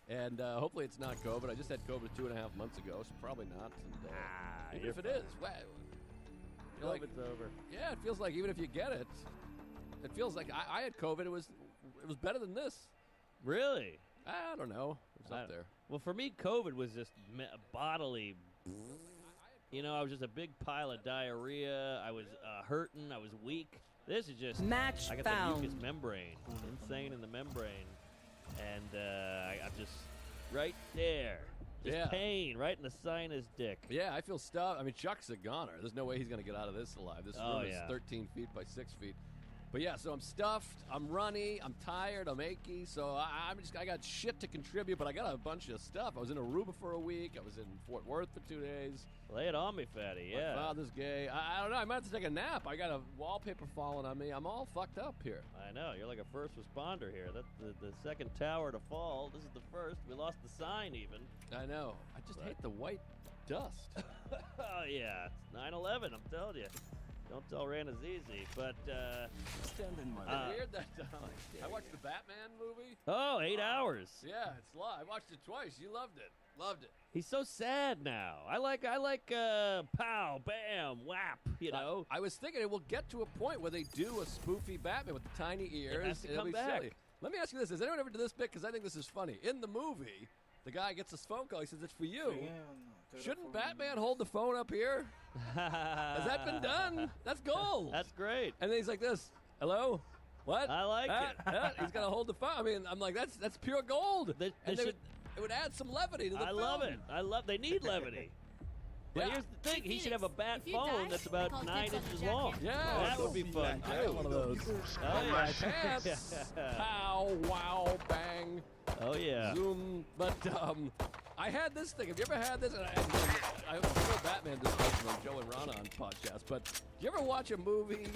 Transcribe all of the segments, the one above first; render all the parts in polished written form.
And hopefully it's not COVID. I just had COVID 2.5 months ago, so probably not. And, even if it is, COVID's over. Yeah, it feels like even if you get it, it feels like I had COVID. It was better than this. Really? I don't know. It was up there. Well, for me, COVID was just bodily. You know, I was just a big pile of diarrhea. I was hurting. I was weak. This is just match I got found. the mucous membrane, insane in the membrane, and I'm just right there. Just pain right in the sinus dick. Yeah, I feel stuffed. I mean, Chuck's a goner. There's no way he's going to get out of this alive. This room is 13 feet by 6 feet. But yeah, so I'm stuffed, I'm runny, I'm tired, I'm achy, so I got shit to contribute, but I got a bunch of stuff. I was in Aruba for a week, I was in Fort Worth for 2 days. Lay it on me, fatty, yeah. My father's gay. I don't know, I might have to take a nap. I got a wallpaper falling on me. I'm all fucked up here. I know, you're like a first responder here. That's the second tower to fall. This is the first. We lost the sign even. I know. I just hate the white dust. Oh, yeah. It's 9/11, I'm telling you. Don't tell Ranazizi, but Weird that I watched the Batman movie. Oh, 8 hours. Yeah, it's live. I watched it twice. You loved it. Loved it. He's so sad now. I like pow, bam, whap, you know. I was thinking it will get to a point where they do a spoofy Batman with the tiny ears. It has to It'll come be back. silly. Let me ask you this. Has anyone ever done this bit? Because I think this is funny. In the movie, the guy gets this phone call. He says, it's for you. Shouldn't Batman hold the phone up here? Has that been done? That's gold. That's great. And then he's like this. Hello? What? I like it. He's got to hold the phone. I mean, I'm like, that's pure gold. It would add some levity to the film. I love they need levity. But here's the thing, he should have a bat phone that's about 9 inches long. Yeah. That would be fun, I got too. one of those. Oh, My yeah. pants. Pow, wow, bang. Oh, yeah. Zoom. But I had this thing. Have you ever had this? And I have a full Batman discussion on Joe and Rana on podcast. But do you ever watch a movie?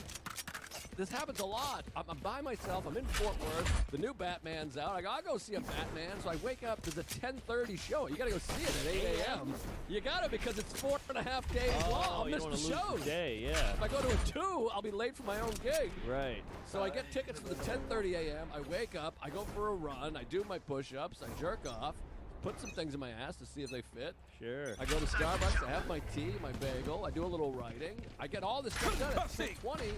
This happens a lot. I'm by myself. I'm in Fort Worth. The new Batman's out. I go, I'll go see a Batman. So I wake up. There's a 10:30 show. You got to go see it at 8 a.m. You got to because it's 4.5 days long. I'll miss the show. Day, yeah. If I go to a 2, I'll be late for my own gig. Right. So I get tickets for the 10:30 a.m. I wake up. I go for a run. I do my push-ups. I jerk off. Put some things in my ass to see if they fit. Sure. I go to Starbucks. I have my tea, my bagel. I do a little writing. I get all this stuff done at 6:20.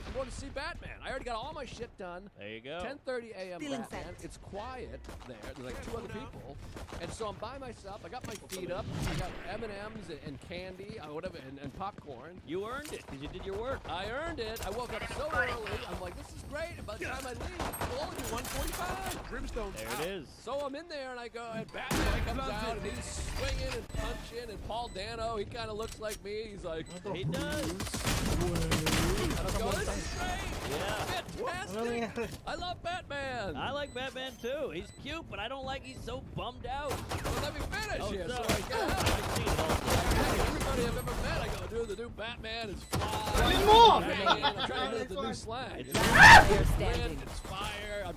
I'm going to see Batman. I already got all my shit done. There you go. 10:30 a.m. Batman. It's quiet there. There's like 2 other people. And so I'm by myself. I got my feet up. I got M&Ms and candy, whatever, and popcorn. You earned it because you did your work. I earned it. I woke up so early. I'm like, this is great. And by the time I leave, it'll only be 1:45. Brimstone's There out. it is. So I'm in there, and I go, and Batman comes out, and he's swinging and punching, and Paul Dano, he kind of looks like me. He's like, He does. And I'm going, this is great. Yeah. Fantastic. I love Batman. I like Batman too. He's cute, but I don't like he's so bummed out. Well, let me finish Oh, here. So sorry. I get out. I've seen it also. Everybody I've ever met, I go, dude, the new Batman is fly. I'm trying to do the new slang. It's wind, it's fire,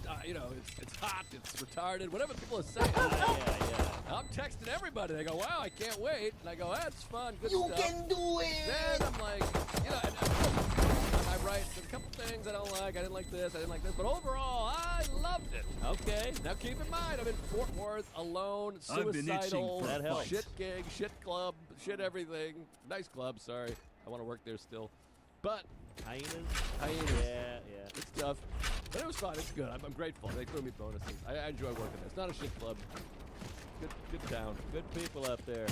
it's hot, it's retarded, whatever people are saying. Yeah. I'm texting everybody. They go, wow, I can't wait. And I go, that's fun, good You stuff. can do it! Then I'm like, and I write a couple things I don't like. I didn't like this, I didn't like this. But overall, I loved it. Okay. Now keep in mind, I'm in Fort Worth, alone, I've been itching suicidal, for That helps. shit gig, shit club, shit everything. Nice club, sorry. I want to work there still. But Hyenas. hyenas. Yeah. Good stuff. But it was fun. It's good. I'm grateful. They threw me bonuses. I enjoy working there. It's not a shit club. Good town. Good people out there.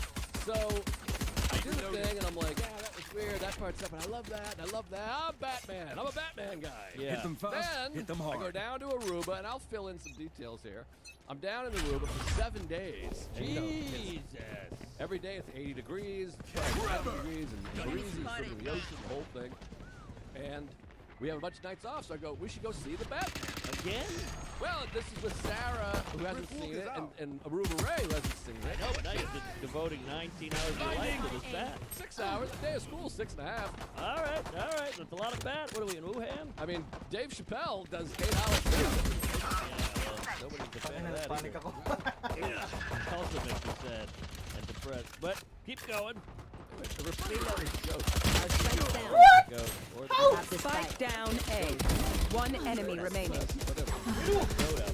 So I do the thing, and I'm like, yeah, that was weird. That part's up, and I love that. And I love that. I'm Batman. I'm a Batman guy. Yeah. Hit them fast, Then hit them I hard. go down to Aruba, and I'll fill in some details here. I'm down in Aruba for 7 days. And, Jesus. every day it's 80 degrees, 70 degrees, and breezy from the ocean, the whole thing. And we have a bunch of nights off, so I go, we should go see the Batman. Again? Well, this is with Sarah, who hasn't seen it, and Aruba Ray, who hasn't seen it. No, but now you're devoting 19 hours of your life to this bat. 6 hours. A day of school, 6.5. All right. That's a lot of bat. What are we in Wuhan? I mean, Dave Chappelle does 8 hours too. Yeah, well, nobody's a fan of that Panic either. ako. Yeah. Also makes me sad and depressed. But keep going. The repeat is a joke. Go. Or Oh! Spike down A. One enemy remaining. Whatever. go out there.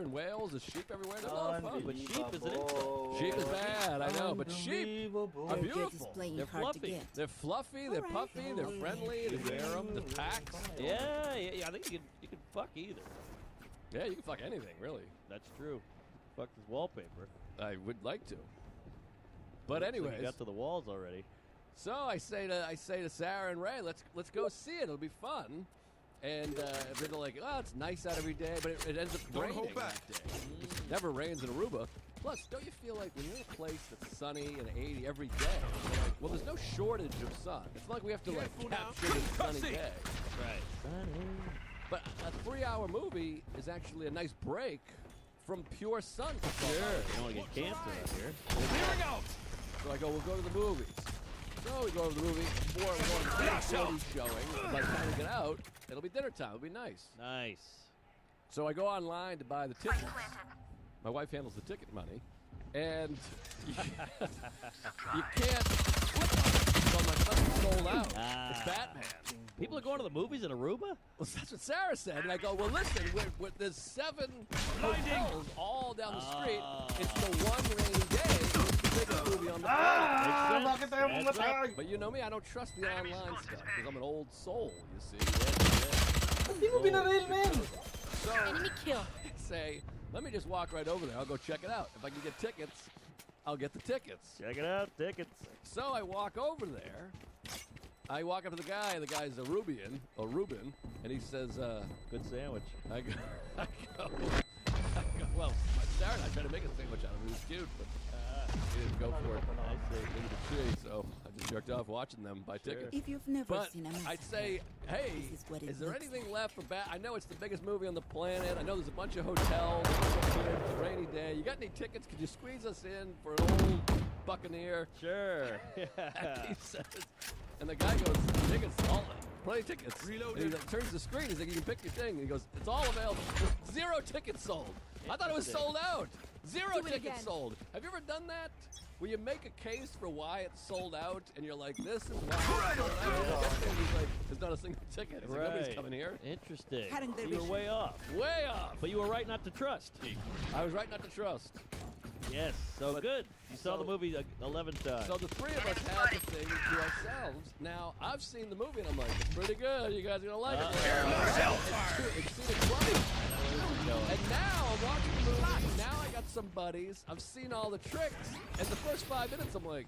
in Wales. There's sheep everywhere. They're a lot of fun. But sheep is an insult. Sheep is bad, I know, but sheep are beautiful. They're fluffy. They're fluffy, they're puffy, they're friendly, they wear them, the packs. Yeah, I think you can fuck either. Yeah, you can fuck anything, really. That's true. Fuck this wallpaper. I would like to. But So anyways, you got to the walls already. so I say to Sarah and Ray, let's go see it. It'll be fun. And they're like, oh, it's nice out every day, but it ends up raining that day. It never rains in Aruba. Plus, don't you feel like when you're in a place that's sunny and 80 every day, you're like, well, there's no shortage of sun. It's not like we have to like capture the sunny day. Right. Sunny. But a 3-hour movie is actually a nice break from pure sun. Sure. You don't want to get cancer out here. Here we go. So I go, we'll go to the movies. So we go to the movie. 4:40 showing. By the time we get out, it'll be dinner time. It'll be nice. Nice. So I go online to buy the tickets. My wife handles the ticket money, and you can't flip on it. So my son's sold out. It's Batman. People are going to the movies in Aruba? Well, that's what Sarah said. And I go, well, listen, there's 7 hotels all down the street. It's the one rainy day. It's the biggest movie on the planet. That's right. But you know me, I don't trust the online stuff because I'm an old soul, you see. So Enemy kill. I say, let me just walk right over there. I'll go check it out. If I can get tickets, I'll get the tickets. Check it out. Tickets. So I walk over there. I walk up to the guy. The guy's a Ruben, and he says, Good sandwich. I go, well, Sarah and I tried to make a sandwich out of it. It was cute, but he didn't go for it. I see. Into the tree, so I just jerked off watching them buy tickets. If you've never But seen a massacre, I'd say, hey, this is what it is there looks anything like. left for I know it's the biggest movie on the planet. I know there's a bunch of hotels. It's a rainy day. You got any tickets? Could you squeeze us in for an old Buccaneer? Sure. And Yeah. he says, and the guy goes, tickets, plenty of tickets. And he turns the screen. He's like, you can pick your thing. And he goes, it's all available. 0 tickets sold. I thought it was sold out. 0 Do it tickets again. sold. Have you ever done that? Where you make a case for why it's sold out, and you're like, this is why it's sold out. And he's like, there's not a single ticket. He's like, nobody's coming here. Interesting. Hadn't there You were been- way off. Way off. But you were right not to trust. I was right not to trust. Yes. So But- good. You saw the so- movie 11 times. So the 3 of us had the thing to ourselves. Now, I've seen the movie, and I'm like, it's pretty good. You guys are going to like it. It's seen it twice. And now I'm watching the movie. And now I got some buddies. I've seen all the tricks. And the first 5 minutes, I'm like,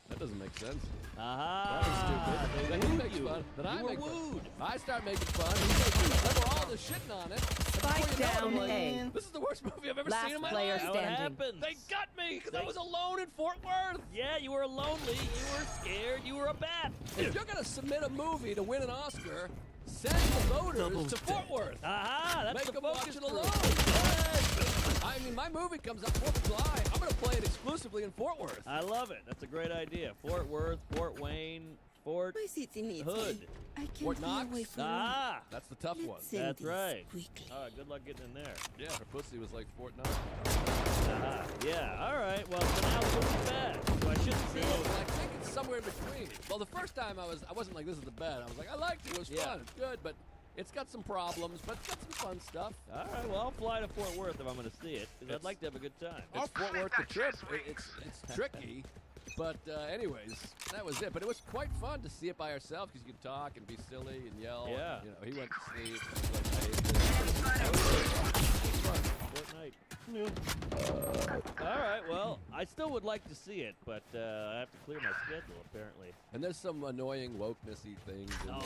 that doesn't make sense. That was stupid. They Then he wooed makes you. fun. Then I You were make fun. wooed. I start making fun. He makes fun. Then we're all just shitting on it. And Spike before you know it, I'm down like, A. this is the worst movie I've ever Last seen in my player life. How it standing. happens. They got me because I was alone in Fort Worth. Yeah, you were lonely. You were scared. You were a bat. If you're gonna submit a movie to win an Oscar, send the voters to Fort Worth. Aha, that's Make the them watch focus it group. alone. Yes. I mean, my movie comes out 4th of July. I'm gonna play it exclusively in Fort Worth. I love it. That's a great idea. Fort Worth, Fort Wayne, Fort My city needs Hood. me. I can't Fort be Knox? away from Ah, That's the tough you. one. Let's send That's this right. quickly. all right. Good luck getting in there. Yeah, her pussy was like Fort Knox. Aha. Yeah. All right. Well, so now it wasn't bad. So I shouldn't see No, it. I think it's somewhere in between. Well, the first time I wasn't like, this is the bad. I was like, I liked it. It was Yeah. fun. It's good, but it's got some problems, but it's got some fun stuff. All right. Well, I'll fly to Fort Worth if I'm going to see it, because I'd like to have a good time. It's Fort Worth the trip. It's tricky, but anyways, that was it. But it was quite fun to see it by ourselves because you could talk and be silly and yell. Yeah. And, he went to sleep. That was fun. Fortnite. All right. Well, I still would like to see it, but I have to clear my schedule apparently. And there's some annoying wokeness-y things in there, of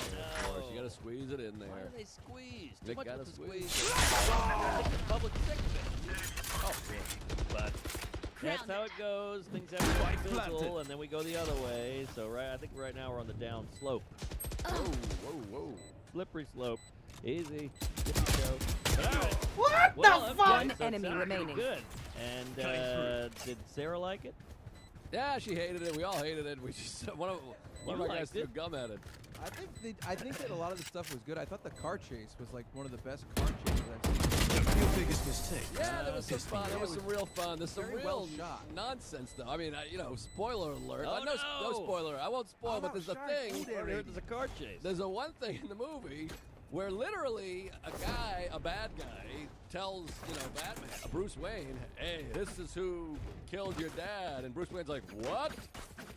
course. You no. got to squeeze it in Why there. are they squeezed? They Too much gotta with the squeeze. squeeze. It's a public sick bit. Oh, But that's how it goes. Things have to fizzle, and then we go the other way. So I think right now we're on the down slope. whoa, whoa, whoa. Slippery slope. Easy. Skippy show. But all right. What Well, the okay, fuck? so One it enemy sounds remaining. Good. And did Sarah like it? Yeah, she hated it. We all hated it. We just one of our guys liked threw it. gum at it. I think that a lot of the stuff was good. I thought the car chase was like one of the best car chases I've seen. Your biggest mistake. Yeah, there was some fun. There was some real fun. There's some Very real well shot. nonsense, though. I mean, spoiler alert. Oh, no spoiler. I won't spoil, but there's a thing. I heard there's a car chase. There's a one thing in the movie where literally a bad guy, tells, Batman, Bruce Wayne, hey, this is who killed your dad. And Bruce Wayne's like, what?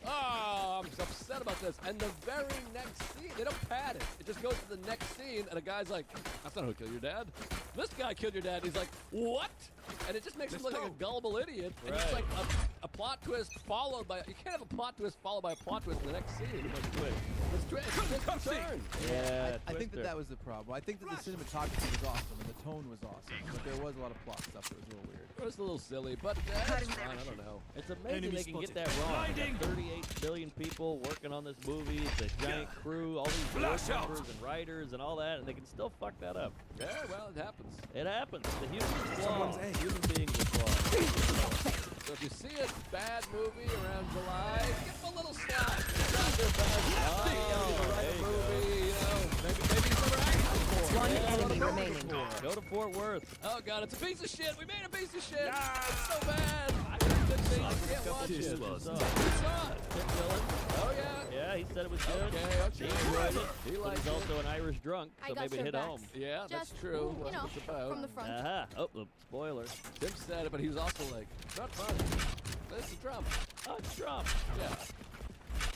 Oh, I'm upset about this. And the very next scene, they don't pad it. It just goes to the next scene, and a guy's like, that's not who killed your dad. This guy killed your dad. And he's like, what? And it just makes him look like a gullible idiot. And it's like a plot twist followed by, you can't have a plot twist followed by a plot twist in the next scene. It's a twist and turn. Yeah, I think that was the problem. I think that the cinematography was awesome and the tone was awesome, but there was a lot of plot stuff that was a little weird. It was a little silly, but that's fine. I don't know. It's amazing they can get that wrong. They got 38 billion people working on this movie. It's a giant crew, all these board members and writers and all that, and they can still fuck that up. Yeah, well, it happens. It happens. The human flaw. Human beings are flawed. So if you see a bad movie around July, give them a little slack. It's not their best. Write a movie, maybe it's never acted before. One enemy remaining. Go to Fort Worth. Oh God, it's a piece of shit. We made a piece of shit. It's so bad. I can't watch it. You saw it. Oh yeah. Yeah, he said it was good. Okay. He enjoyed it. He But liked he's also an Irish drunk, so maybe it hit home. Yeah, that's Just, true. you That's know, what it's about. from the front. Oh, spoiler. Tim said it, but he was also like, it's not fun. It's a drama. Oh, Trump. Yeah.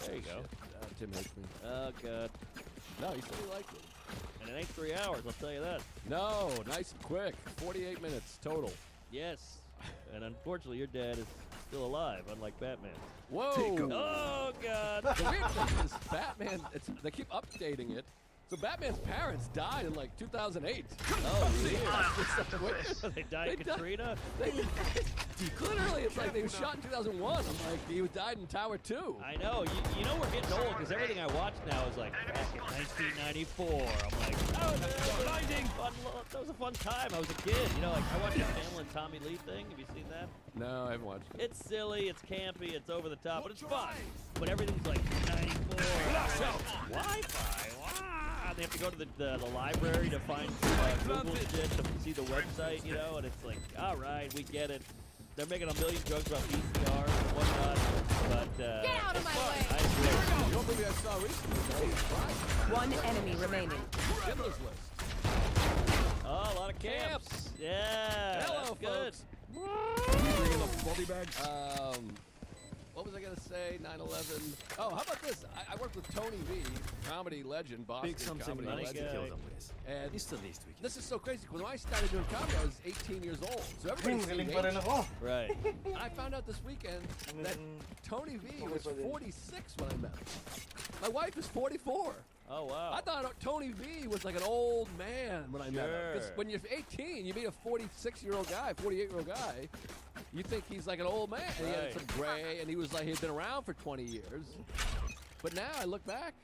There you go. Tim hates me. Oh, God. No, he said he liked it. And it ain't 3 hours, I'll tell you that. No, nice and quick. 48 minutes total. Yes. And unfortunately, your dad is still alive, unlike Batman. Whoa. Oh, God. The weird thing is Batman, they keep updating it. So Batman's parents died in like 2008. Oh, weird. They They died in Katrina? Literally, it's like they were shot in 2001. I'm like, he died in Tower 2. I know. You know we're getting old because everything I watch now is like back in 1994. I'm like, oh, that was a fun time. I was a kid. Like I watched that Pamela and Tommy Lee thing. Have you seen that? No, I haven't watched it. It's silly, it's campy, it's over the top, but it's fun. But everything's like 94. Wi-Fi. Wow. They have to go to the library to find Google shit to see the website, and it's like, all right, we get it. They're making a million jokes about VCR and whatnot, but Get out of my way! I agree. You know what movie I saw recently? One enemy remaining. Schindler's List. Oh, a lot of camps. Yeah. Hello, that's good. folks. Body bags. What was I gonna say? 9/11. Oh, how about this? I worked with Tony V, comedy legend, Boston comedy nice legend. guy. And It's the least we can. this is so crazy. When I started doing comedy, I was 18 years old. So everybody's seen age. Right. And I found out this weekend that Tony V was 46 when I met him. My wife is 44. Oh, wow. I thought Tony V was like an old man when I met him. Because Sure. when you're 18, you meet a 46-year-old guy, 48-year-old guy, you think he's like an old man. And he had Right. some gray, and he was like, he'd been around for 20 years. But now I look back,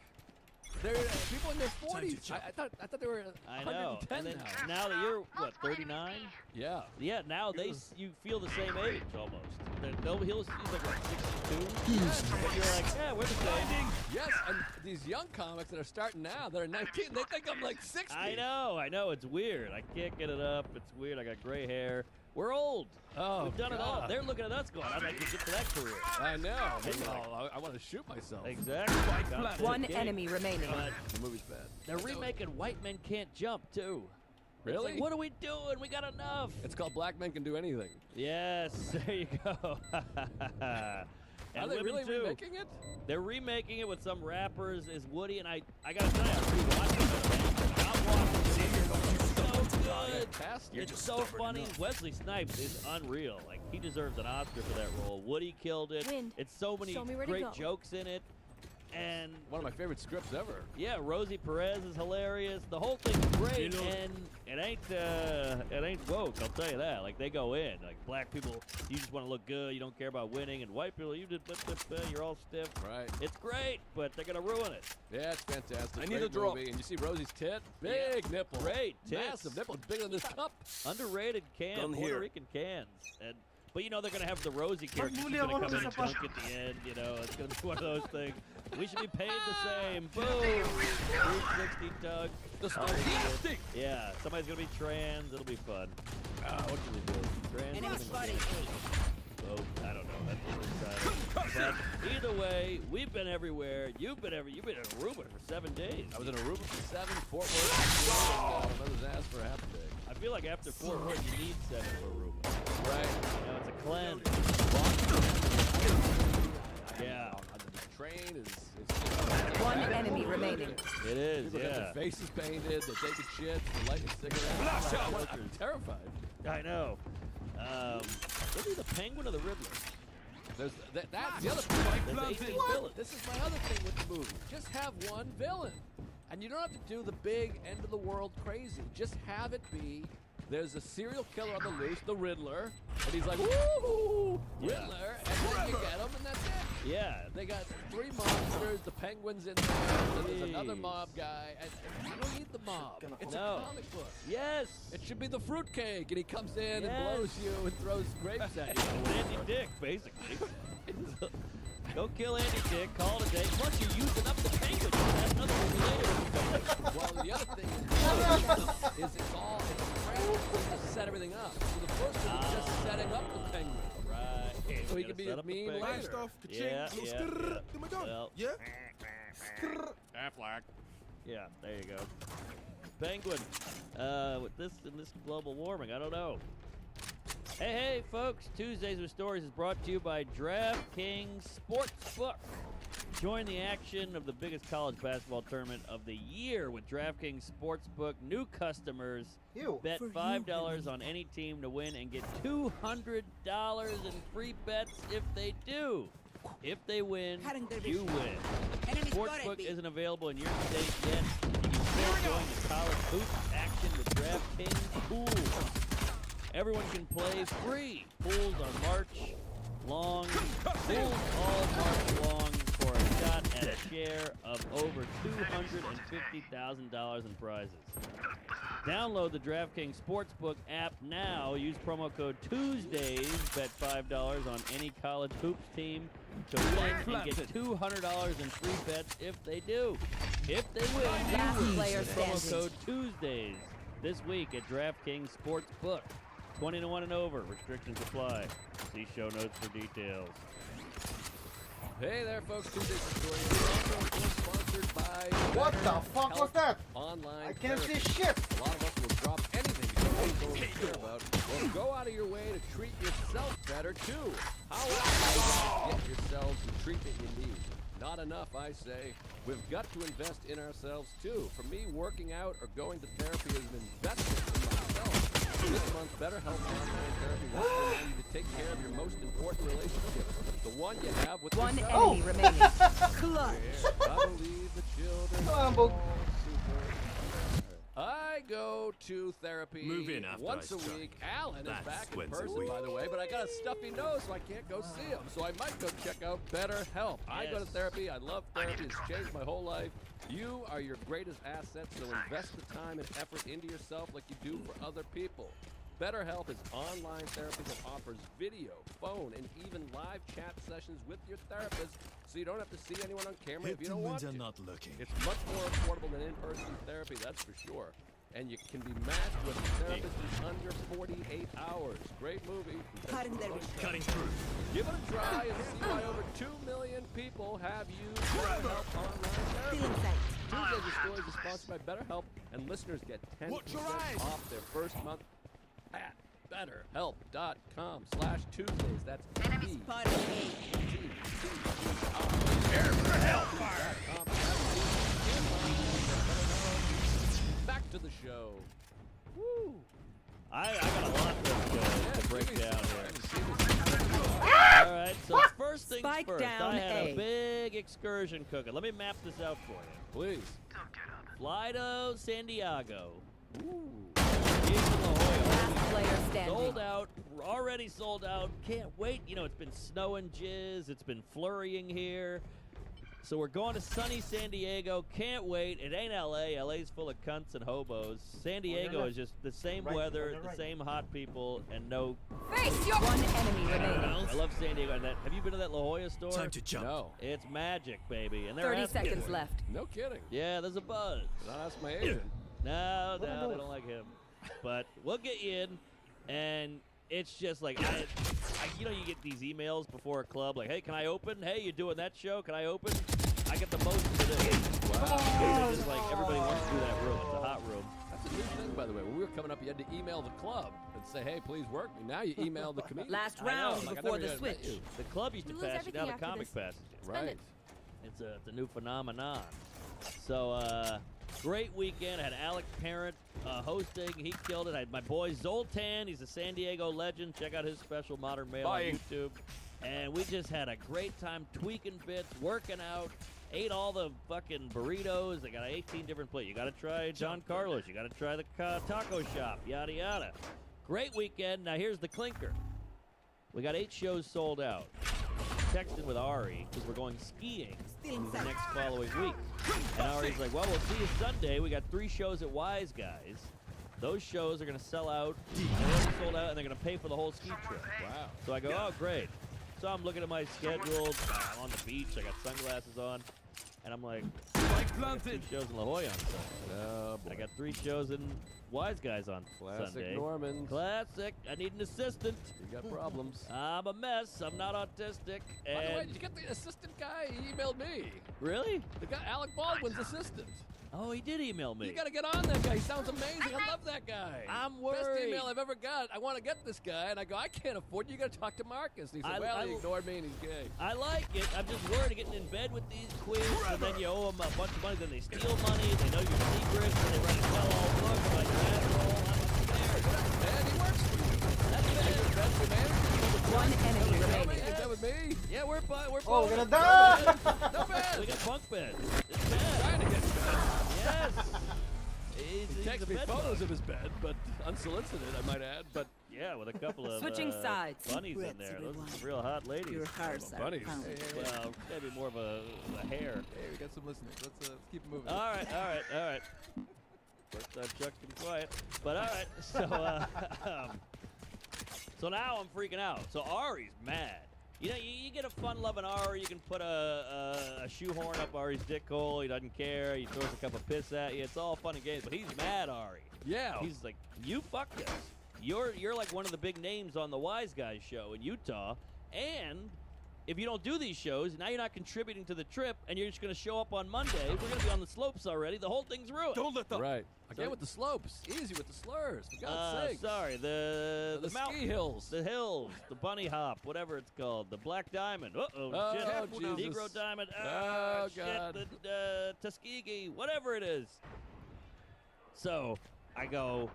there are people in their 40s. I thought they were I know. 110 And then now. now that you're, what, 39? Yeah. Yeah, now you feel the same age almost. He's like, what, 62? But you're like, yeah, we're the same. Yes, and these young comics that are starting now, that are 19, they think I'm like 60. I know. It's weird. I can't get it up. It's weird. I got gray hair. We're old. Oh, We've done it all. God. They're looking at us going, I'd like to get to that career. I know. I want to shoot myself. Exactly. That's One the game. enemy remaining. But The movie's bad. they're remaking White Men Can't Jump, too. It's Really? like, what are we doing? We got enough. It's called Black Men Can Do Anything. Yes, there you go. Are And they women really too. remaking it? They're remaking it with some rappers as Woody, and I gotta tell you, I'm rewatching it. I'm watching it. It's so good. Fantastic. It's so funny. Wesley Snipes is unreal. Like, he deserves an Oscar for that role. Woody killed it. Wind. It's so many Show me where to great go. jokes in it. And One of my favorite scripts ever. yeah, Rosie Perez is hilarious. The whole thing's great, and it ain't woke. I'll tell you that. Like, they go in. Like, black people, you just want to look good. You don't care about winning, and white people, you're all stiff. Right. It's great, but they're gonna ruin it. Yeah, it's fantastic. I need Great a drop. movie. And you see Rosie's tit? Big nipple. Great tits. Massive nipple. Bigger than this cup. Underrated can, Done Puerto here. Rican cans, but they're gonna have the Rosie character. She's gonna come in and dunk at the end. It's gonna be one of those things. We should be paid the same. Boom. 360 Doug. Fantastic. Yeah, somebody's gonna be trans. It'll be fun. What can we do? Trans. Enemy women. spotted. Oh, I don't know. That's a little exciting. But either way, we've been everywhere. You've been in Aruba for 7 days. I was in Aruba for 7, Fort Worth, and mother's ass for half a day. I feel like after Fort Worth, you need 7 for Aruba. Right. You know, it's a cleanse. Yeah. The train is One enemy remaining. It is, people got their yeah. faces painted, they're taking shit, they're lighting cigarettes. I'm terrified. I know. What is the Penguin or the Riddler? That's the other thing. There's 18 villains. This is my other thing with the movie. Just have one villain. And you don't have to do the big end of the world crazy. Just have it be there's a serial killer on the loose, the Riddler, and he's like, woo, Riddler, and then you get him, and that's it. Yeah. They got 3 monsters, the Penguin's in there, and there's another mob guy, and you don't need the mob. It's a comic book. Yes. It should be the fruitcake, and he comes in Yes. and blows you and throws grapes at you. Andy Dick, basically. Go kill Andy Dick, call it a day. Plus, you're using up the Penguin. That's another movie later. Well, the other thing is it's all it's to set everything up. So the first one is just setting up the Penguin. Right. So he Gotta can be set a up the meme Penguin. later. Yeah. Well, Affleck. yeah, there you go. Penguin. With this global warming, I don't know. Hey, folks. Tuesdays with Stories is brought to you by DraftKings Sportsbook. Join the action of the biggest college basketball tournament of the year with DraftKings Sportsbook. New customers bet $5 on any team to win and get $200 in free bets if they do. If they win, you win. Sportsbook isn't available in your state yet. You can still join the college hoops action with DraftKings Pools. Everyone can play free. Pools are March long. Pools all March long for a shot at a share of over $250,000 in prizes. Download the DraftKings Sportsbook app now. Use promo code Tuesdays. Bet $5 on any college hoops team to win and get $200 in free bets if they do. If they win, Last you win. player Promo standing. code Tuesdays this week at DraftKings Sportsbook. 21 and over. Restrictions apply. See show notes for details. Hey there, folks. Tuesdays with Stories is also sponsored by What the fuck was that? Online I can't see therapy. shit. A lot of us will drop anything to care about. Well, go out of your way to treat yourself better, too. How else can you get yourselves the treatment you need? Not enough, I say. We've got to invest in ourselves, too. For me, working out or going to therapy is an investment in myself. This month, BetterHelp Online Therapy will allow you to take care of your most important relationship, the one you have with One yourself. enemy remaining. Clutch. I believe the children Humble. are super. I go to therapy Move in after once I a strike. week. Alan is That's back in once a person, week. by the way, but I got a stuffy nose, so I can't go see him. So I might go check out BetterHelp. I go to Yes. therapy. I love therapy. It's changed my whole life. You are your greatest asset, so invest the time and effort into yourself like you do for other people. BetterHelp is online therapy that offers video, phone, and even live chat sessions with your therapist, so you don't have to see anyone on camera if you don't want to. are not looking. It's much more affordable than in-person therapy, that's for sure. And you can be matched with a therapist in under 48 hours. Great movie. Cutting through. Give it a try and see why over 2 million people have used BetterHelp online therapy. Tuesdays with Stories is sponsored by BetterHelp, and listeners get 10% off their first month at BetterHelp.com/Tuesdays. That's Back to the show. Woo! I got a lot to break down here. All right, so first things Spike first. down I had A. a big excursion cooking. Let me map this out for you. Please. Fly to San Diego. Ooh. Last player standing. Sold out, already sold out. Can't wait. You know, it's been snowing jizz. It's been flurrying here. So we're going to sunny San Diego. Can't wait. It ain't LA. LA's full of cunts and hobos. San Diego is just the same weather, the same hot people, and no. Face your one enemy remaining. I love San Diego. And have you been to that La Jolla store? Time to jump. No. It's magic, baby. And they're 30 asking seconds for it. left. No kidding. Yeah, there's a buzz. I'll ask my agent. No, they don't like him. But we'll get you in, and it's just like you know, you get these emails before a club like, hey, can I open? Hey, you doing that show? Can I open? I get the most for this. Wow. Just like everybody wants to do that room. It's a hot room. That's a new thing, by the way. When we were coming up, you had to email the club and say, hey, please work me. Now you email the comedian. Last I know, round like, I before never the yet met switch. you. The club used to You lose pass you, now the everything after comic this. passes you. Right. It's a new phenomenon. So, great weekend. I had Alec Parent hosting. He killed it. I had my boy Zoltan. He's a San Diego legend. Check out his special Modern Mail on YouTube. And we just had a great time tweaking bits, working out. Ate all the fucking burritos. They got 18 different plates. You got to try John Carlos. You got to try the taco shop. Yada, yada. Great weekend. Now, here's the clinker. We got 8 shows sold out. Texted with Ari because we're going skiing the next following week. And Ari's like, well, we'll see you Sunday. We got 3 shows at Wise Guys. Those shows are going to sell out. They're already sold out, and they're going to pay for the whole ski trip. Wow. So I go, oh, great. So I'm looking at my schedule. I'm on the beach. I got sunglasses on. And I'm like, I got 2 shows in La Jolla on Sunday. Oh, boy. I got 3 shows in Wise Guys on Classic Sunday. Norman. Classic. I need an assistant. You got problems. I'm a mess. I'm not autistic. By the way, And did you get the assistant guy? He emailed me. really? The guy, Alec Baldwin's assistant. Oh, he did email me. You got to get on that guy. He sounds amazing. I love that guy. I'm Best worried. email I've ever got. I want to get this guy. And I go, I can't afford you. You got to talk to Marcus. And he said, well, he ignored me and he's gay. I like it. I'm just worried of getting in bed with these queens, and then you owe them a bunch of money, then they steal money, they know your secrets, and they run a tell-all book about your asshole. I'm up there. And he works for you. That's bad. That's your man. One enemy remaining. Is that with me? Yeah, we're Oh, we're gonna die! No bad. We got bunk beds. It's bad. Trying to get bad. Yes. He He's a texts me bed photos bug. of his bed, but unsolicited, I might add. But Yeah, with a couple of Switching sides. bunnies in there. Those are some real hot ladies. Your hearts are bunnies. pounding. Well, maybe more of a hair. Hey, we got some listeners. Let's keep it moving. All right. First time Chuck's been quiet, but all right. So, so now I'm freaking out. So Ari's mad. You know, you get a fun-loving Ari. You can put a shoehorn up Ari's dick hole. He doesn't care. He throws a cup of piss at you. It's all fun and games. But he's mad, Ari. yeah. He's like, you fucked us. You're like one of the big names on the Wise Guys show in Utah, and if you don't do these shows, now you're not contributing to the trip, and you're just going to show up on Monday. We're going to be on the slopes already. The whole thing's ruined. Don't let the Right. Again with the slopes. Easy with the slurs. For God's sake. Sorry, the The ski mountain, hills. the hills, the bunny hop, whatever it's called, the black diamond. Uh-oh, Oh, shit. Jesus. Negro diamond. Oh, shit. God. The Tuskegee, whatever it is. So I go,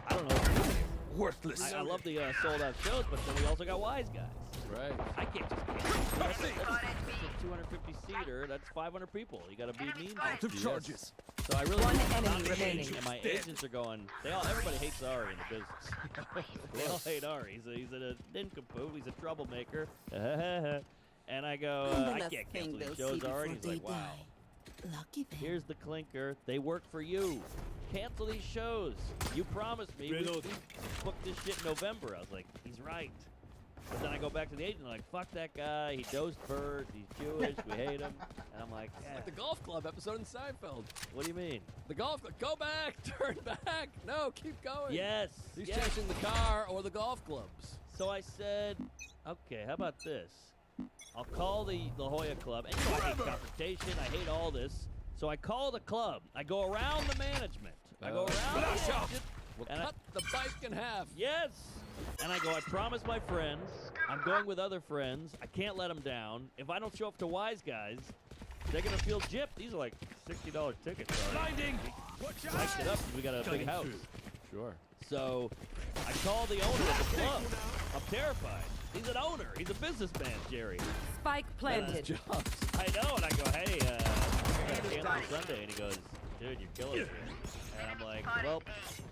I don't know what to do here. worthless. I love the sold-out shows, but then we also got Wise Guys. Right. I can't just cancel. That's a 250-seater. That's 500 people. You got to be mean. Out of charges. So I really One I'm enemy the remaining. agent, and my agents are going. Everybody hates Ari in the business. They all hate Ari. He's a nincompoop. He's a troublemaker. And I go, I can't cancel these shows, Ari. And he's like, wow. Lucky them. Here's the clinker. They work for you. Cancel these shows. You promised me. We booked this shit in November. I was like, he's right. But then I go back to the agent and I'm like, fuck that guy. He dosed birds. He's Jewish. We hate him. And I'm like, Like the golf club episode in Seinfeld. what do you mean? The golf club. Go back. Turn back. No, keep going. Yes. He's yes. chasing the car or the golf clubs. So I said, okay, how about this? I'll call the La Jolla Club. And you know, I hate confrontation. I hate all this. So I call the club. I go around the management. I go around the agent. We'll And cut the bike in half. Yes. And I go, I promise my friends, I'm going with other friends. I can't let them down. If I don't show up to Wise Guys, they're going to feel gypped. These are like $60 tickets. Blinding. Spiked it up because we got a big house. Sure. So I call the owner of the club. I'm terrified. He's an owner. He's a businessman, Jerry. Spike planted. Jobs. I know, and I go, hey, I got to cancel Sunday. And he goes, dude, you're killing me. And I'm like, well,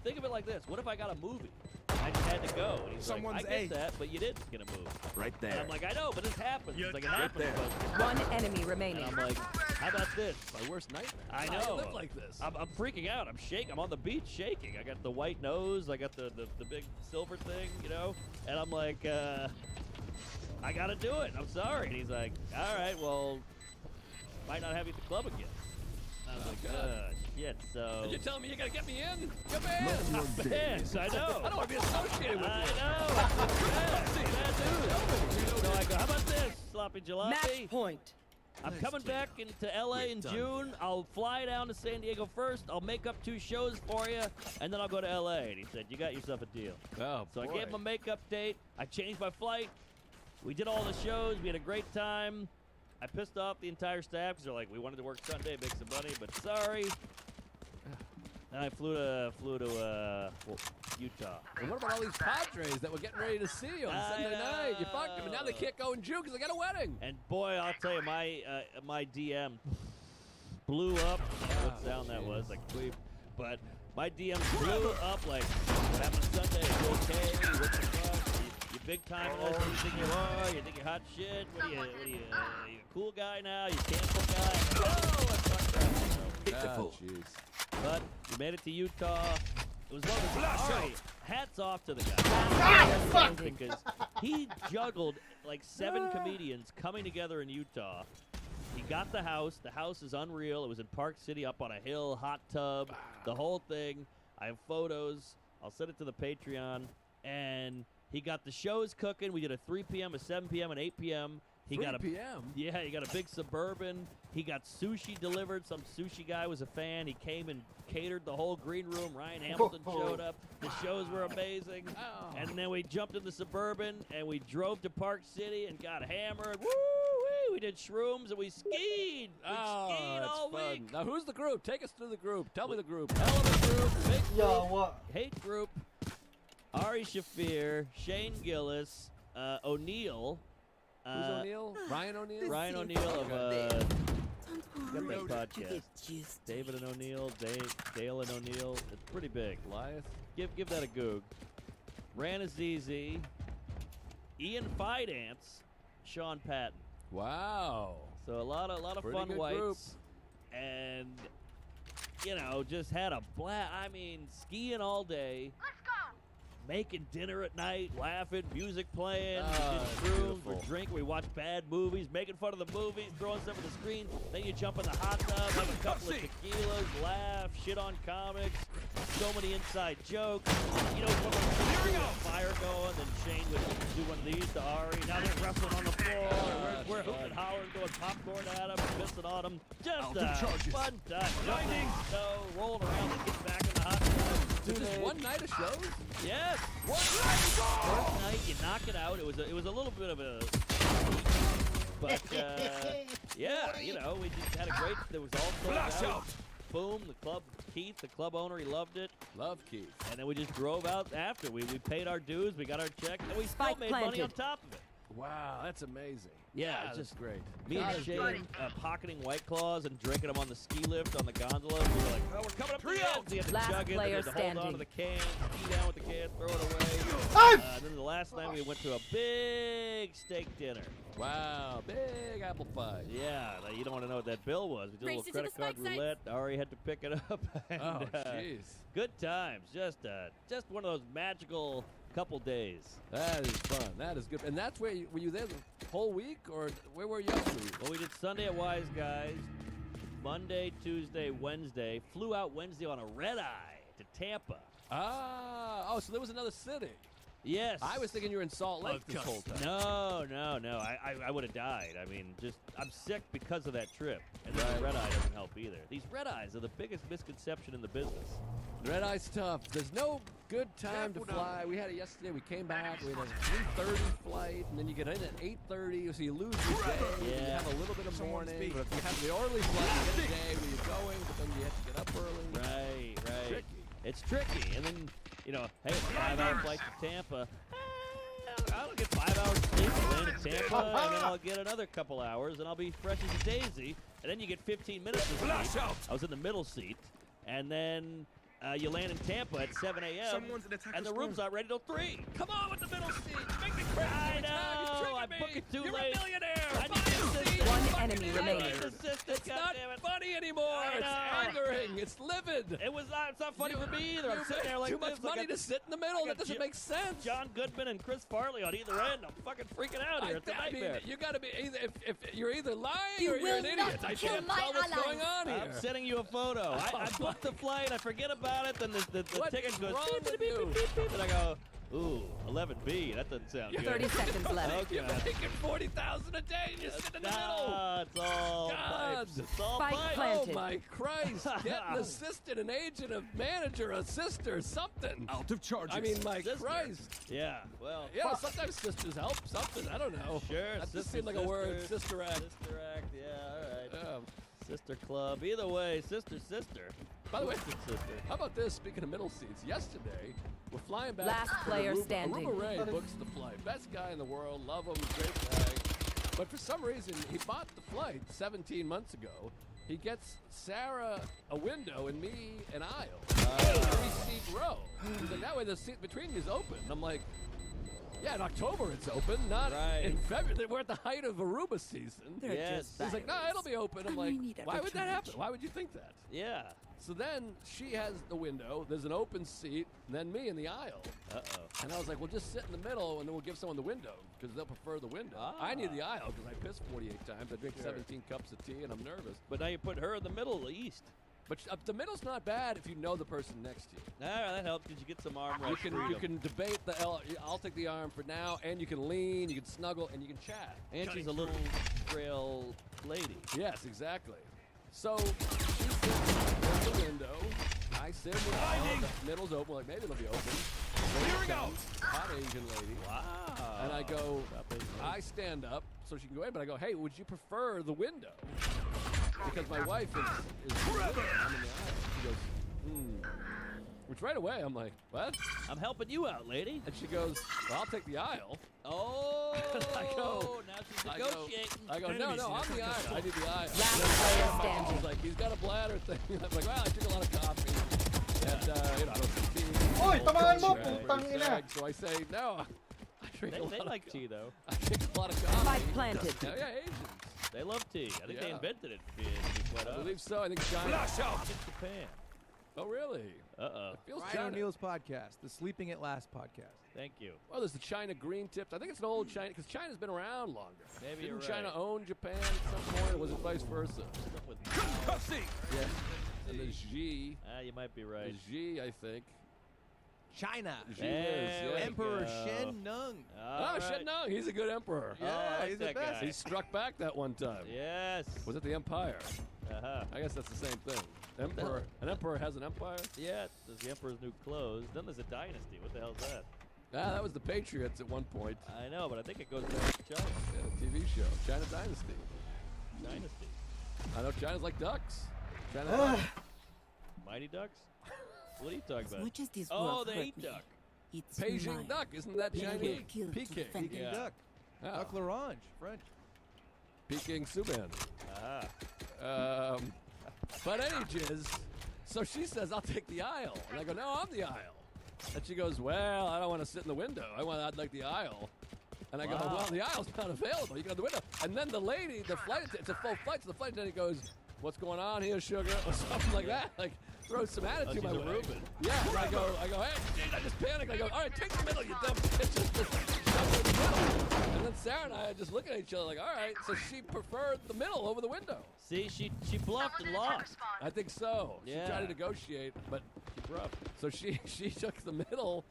think of it like this. What if I got a movie? I just had to go. And he's Someone's like, I get A. that, but you didn't get a move. Right And there. I'm like, I know, but this happens. It's like it happens. there. But, One enemy and remaining. I'm like, how about this? My worst nightmare. I How do you know. live like this. I'm freaking out. I'm shaking. I'm on the beach shaking. I got the white nose. I got the big silver thing, you know? And I'm like, I got to do it. I'm sorry. And he's like, all right, well, might not have you at the club again. And I was like, God. shit, so... Did you tell me you gotta get me in? Get me in! Yes, I know. I don't want to be associated with I you. know. Bad news. So I go, how about this, Sloppy Jalopy? Match point. I'm coming back into LA in June. I'll fly down to San Diego first. I'll make up 2 shows for you, and then I'll go to LA. And he said, you got yourself a deal. Oh, So I boy. gave him a makeup date. I changed my flight. We did all the shows. We had a great time. I pissed off the entire staff because they're like, we wanted to work Sunday, make some money, but sorry. And I flew to Utah. And what about all these Padres that were getting ready to see you on I Sunday night? You fucked them, and now they know. can't go in June because they got a wedding. And boy, I'll tell you, my DM blew up. I don't know what sound that was, like bleep. But my DM blew up like, what happened Sunday? You okay? What the fuck? You big time in this? You think you are? You think you're hot shit? What are you a cool guy now? You cancel guy? No, I fucked that. Pitiful. jeez. But we made it to Utah. It was one of the all right, hats off to the guy. Because he juggled like 7 comedians coming together in Utah. He got the house. The house is unreal. It was in Park City up on a hill, hot tub, the whole thing. I have photos. I'll send it to the Patreon. And he got the shows cooking. We did a 3 p.m., a 7 p.m., and 8 p.m. He 3 got a p.m.? Yeah, he got a big Suburban. He got sushi delivered. Some sushi guy was a fan. He came and catered the whole green room. Ryan Hamilton showed up. The shows were amazing. Oh. And then we jumped in the Suburban and we drove to Park City and got hammered. Woo-wee! We did shrooms and we skied. We skied that's all fun. week. Now, who's the group? Take us through the group. Tell me the group. Hell of a group. Big Yo, group. what? Hate group. Ari Shafir, Shane Gillis, O'Neill. Who's O'Neill? Ryan O'Neill? Ryan O'Neill of got that podcast. Juice. David and O'Neill, Dale and O'Neill. It's pretty big. Goliath? Give that a goog. Ran Azizi, Ian Fidance, Sean Patton. Wow. So a lot of Pretty fun good whites, group. and just had a blast. I mean, skiing all day. Making dinner at night, laughing, music playing, Ah, we did shrooms, beautiful. we drink, we watch bad movies, making fun of the movies, throwing stuff at the screen. Then you jump in the hot tub, have a couple of tequilas, laugh, shit on comics. So many inside jokes. One of those things with a fire going, then Shane would do one of these to Ari. Now they're wrestling on the floor. We're hooting and hollering, throwing popcorn at them, pissing on them. Just a fun time. Jumping, rolling around and getting back in the hot tub. Is this one night of shows? Yes. First night, you knock it out. It was a little bit of a, but yeah, we just had a great. There was all sold out. Boom, the club owner, he loved it. Love Keith. And then we just drove out after. We paid our dues, we got our check, and we still Spike made money on planted. top of it. Wow, that's amazing. Yeah, that's it's just great. Me and Shane pocketing White Claws and drinking them on the ski lift on the gondola. We were like, oh, we're coming up to the end. So you had to Last chug it, and player you had to hold on to standing. the can, ski down with the can, throw it away. Then the last night we went to a big steak dinner. Wow, big apple pie. Yeah, now you don't want to know what that bill was. We did a Race little to credit the card spike sites. roulette. Ari had to pick it up. And, Oh, jeez. good times. Just one of those magical couple days. That is fun. That is good. And that's where were you there the whole week, or where were you up to? Well, we did Sunday at Wise Guys, Monday, Tuesday, Wednesday. Flew out Wednesday on a red eye to Tampa. Oh, so there was another city. Yes. I was thinking you were in Salt Lake this whole time. No. I would have died. I mean, I'm sick because of that trip. And then the red eye doesn't help either. These red eyes are the biggest misconception in the business. Red eye's tough. There's no good time to fly. We had it yesterday. We came back. We had a 3:30 flight, and then you get in at 8:30, so you lose your day. Yeah. You have a little bit of morning. But if you have the early flight, you get a day where you're going, but then you have to get up early. Right. Tricky. It's tricky. And then, hey, it's a 5-hour flight to Tampa. I'll get 5 hours sleep, I'll land in Tampa, and then I'll get another couple hours, and I'll be fresh as a daisy. And then you get 15 minutes of sleep. I was in the middle seat. And then you land in Tampa at 7 a.m., and the room's not ready till 3. Come on with the middle seat. You make me crazy. I know. I book it too late. You're a millionaire. I need to sit One enemy remaining. It's not funny anymore. I It's know. angering. It's livid. It's not funny for me either. I'm sitting there like too much this, like money to sit in the middle. like That a doesn't make sense. John Goodman and Chris Farley on either end. I'm fucking freaking out here. It's a I mean, nightmare. you got to be either if you're either lying You or you're an will idiot. not I kill can't my tell what's allies. going on here. I'm sending you a photo. I booked the flight. I forget about it. Then the What ticket is goes wrong beep, with beep, you? beep, beep, beep, and I go, ooh, 11B. That doesn't sound good. 30 seconds left. Okay. You're making 40,000 a day and you're sitting in the middle. Nah, it's all God. pipes. It's all Spike pipes. planted. Oh my Christ! Get an assistant, an agent, a manager, a sister, something. Out of charges. I mean, my Sister. Christ. Yeah, well, Yeah, sometimes sisters help. Something. I don't know. sure. That just sister, seemed like a word. sister, Sister act. Sister act, yeah, all right. Um, Sister club. Either way, sister. by the way, Sister. how about this? Speaking of middle seats, yesterday we're flying back. Last from player Aruba. standing. Aruba Ray books the flight. Best guy in the world. Love him. Great guy. But for some reason, he bought the flight 17 months ago. He gets Sarah a window and me an aisle. 3-seat row. He's like, that way the seat between you is open. And I'm like, yeah, in October it's open, not Right. in February. We're at the height of Aruba season. They're Yes. just He's like, no, it'll be open. I'm And like, we need a why would that happen? recharge. Why would you think that? Yeah. So then she has the window, there's an open seat, and then me in the aisle. Uh-oh. And I was like, well, just sit in the middle, and then we'll give someone the window, because they'll prefer the window. Ah. I need the aisle, because I piss 48 times. I drink Sure. 17 cups of tea, and I'm nervous. But now you put her in the middle, east. But the middle's not bad if you know the person next to you. All right, that helps. Did you get some arm You rest can freedom? debate the I'll take the arm for now, and you can lean, you can snuggle, and you can chat. And she's a little frail lady. Yes, exactly. So she sits in the window. I sit in the aisle. The middle's open. We're like, maybe it'll be open. Here we go. Hot Asian lady. Wow. And I go, Stop it. I stand up so she can go in, but I go, hey, would you prefer the window? Because my wife is in the window, I'm in the aisle. She goes, Which right away, I'm like, what? I'm helping you out, lady. And she goes, well, I'll take the aisle. Oh, I go- now she's I go, negotiating. I go, no, I'm the aisle. I need the aisle. Last player standing. She's like, he's got a bladder thing. I'm like, well, I drink a lot of coffee. And, I don't drink tea. Oy, tamaan mo, Right. putang ina. So I say, no, I drink a They lot like of tea, though. I drink a lot of coffee. Spike planted. Yeah, Asians. They love tea. I think they Yeah. invented it, to be quite I honest. believe so. I think China. Flash out. It's Japan. Oh, really? Uh-oh. Feels Ryan China. O'Neill's podcast, the Sleeping at Last podcast. Thank you. Well, there's the China green tips. I think it's an old China, because China's been around longer. Maybe Didn't you're China right. own Japan at some point, or was it vice versa? Stuff with Cussing. Yeah. And there's Xi. you might be right. There's Xi, I think. China. Xi There lives, we yeah. Emperor go. Shen Nung. All Oh, shit, no. He's a good emperor. Oh, I Yeah, like he's the that best. guy. He struck back that one time. Yes. Was it the Empire? Uh-huh. I guess that's the same thing. Emperor. An emperor has an empire? Yeah, there's the Emperor's New Clothes. Then there's a dynasty. What the hell's that? Ah, that was the Patriots at one point. I know, but I think it goes back to China. Yeah, TV show. China Dynasty. Dynasty. I know China's like ducks. China Mighty Ducks? What are you talking As about? much as this Oh, world they hurt eat me, duck. it's Beijing mine. duck. Isn't that We will Chinese? kill to Peking. defend it. Peking Yeah. duck. Oh. Duck l'orange, French. Peking Suban. Ah. But anyways, so she says, I'll take the aisle. And I go, no, I'm the aisle. And she goes, well, I don't want to sit in the window. I'd like the aisle. And I go, Wow. well, the aisle's not available. You can have the window. And then the lady, the flight attendant, it's a full flight, so the flight attendant goes, what's going on here, sugar? Or something like that. Like, throw some attitude she's my a way. Reuben. Yeah, and I go, hey, dude, I just panicked. I go, all right, take the middle, you dumb bitch. Just shove it in the middle. And then Sarah and I are just looking at each other like, all right. So she preferred the middle over the window. See, she bluffed and lost. I think so. Yeah. She tried to negotiate, but She bluffed. so she took the middle,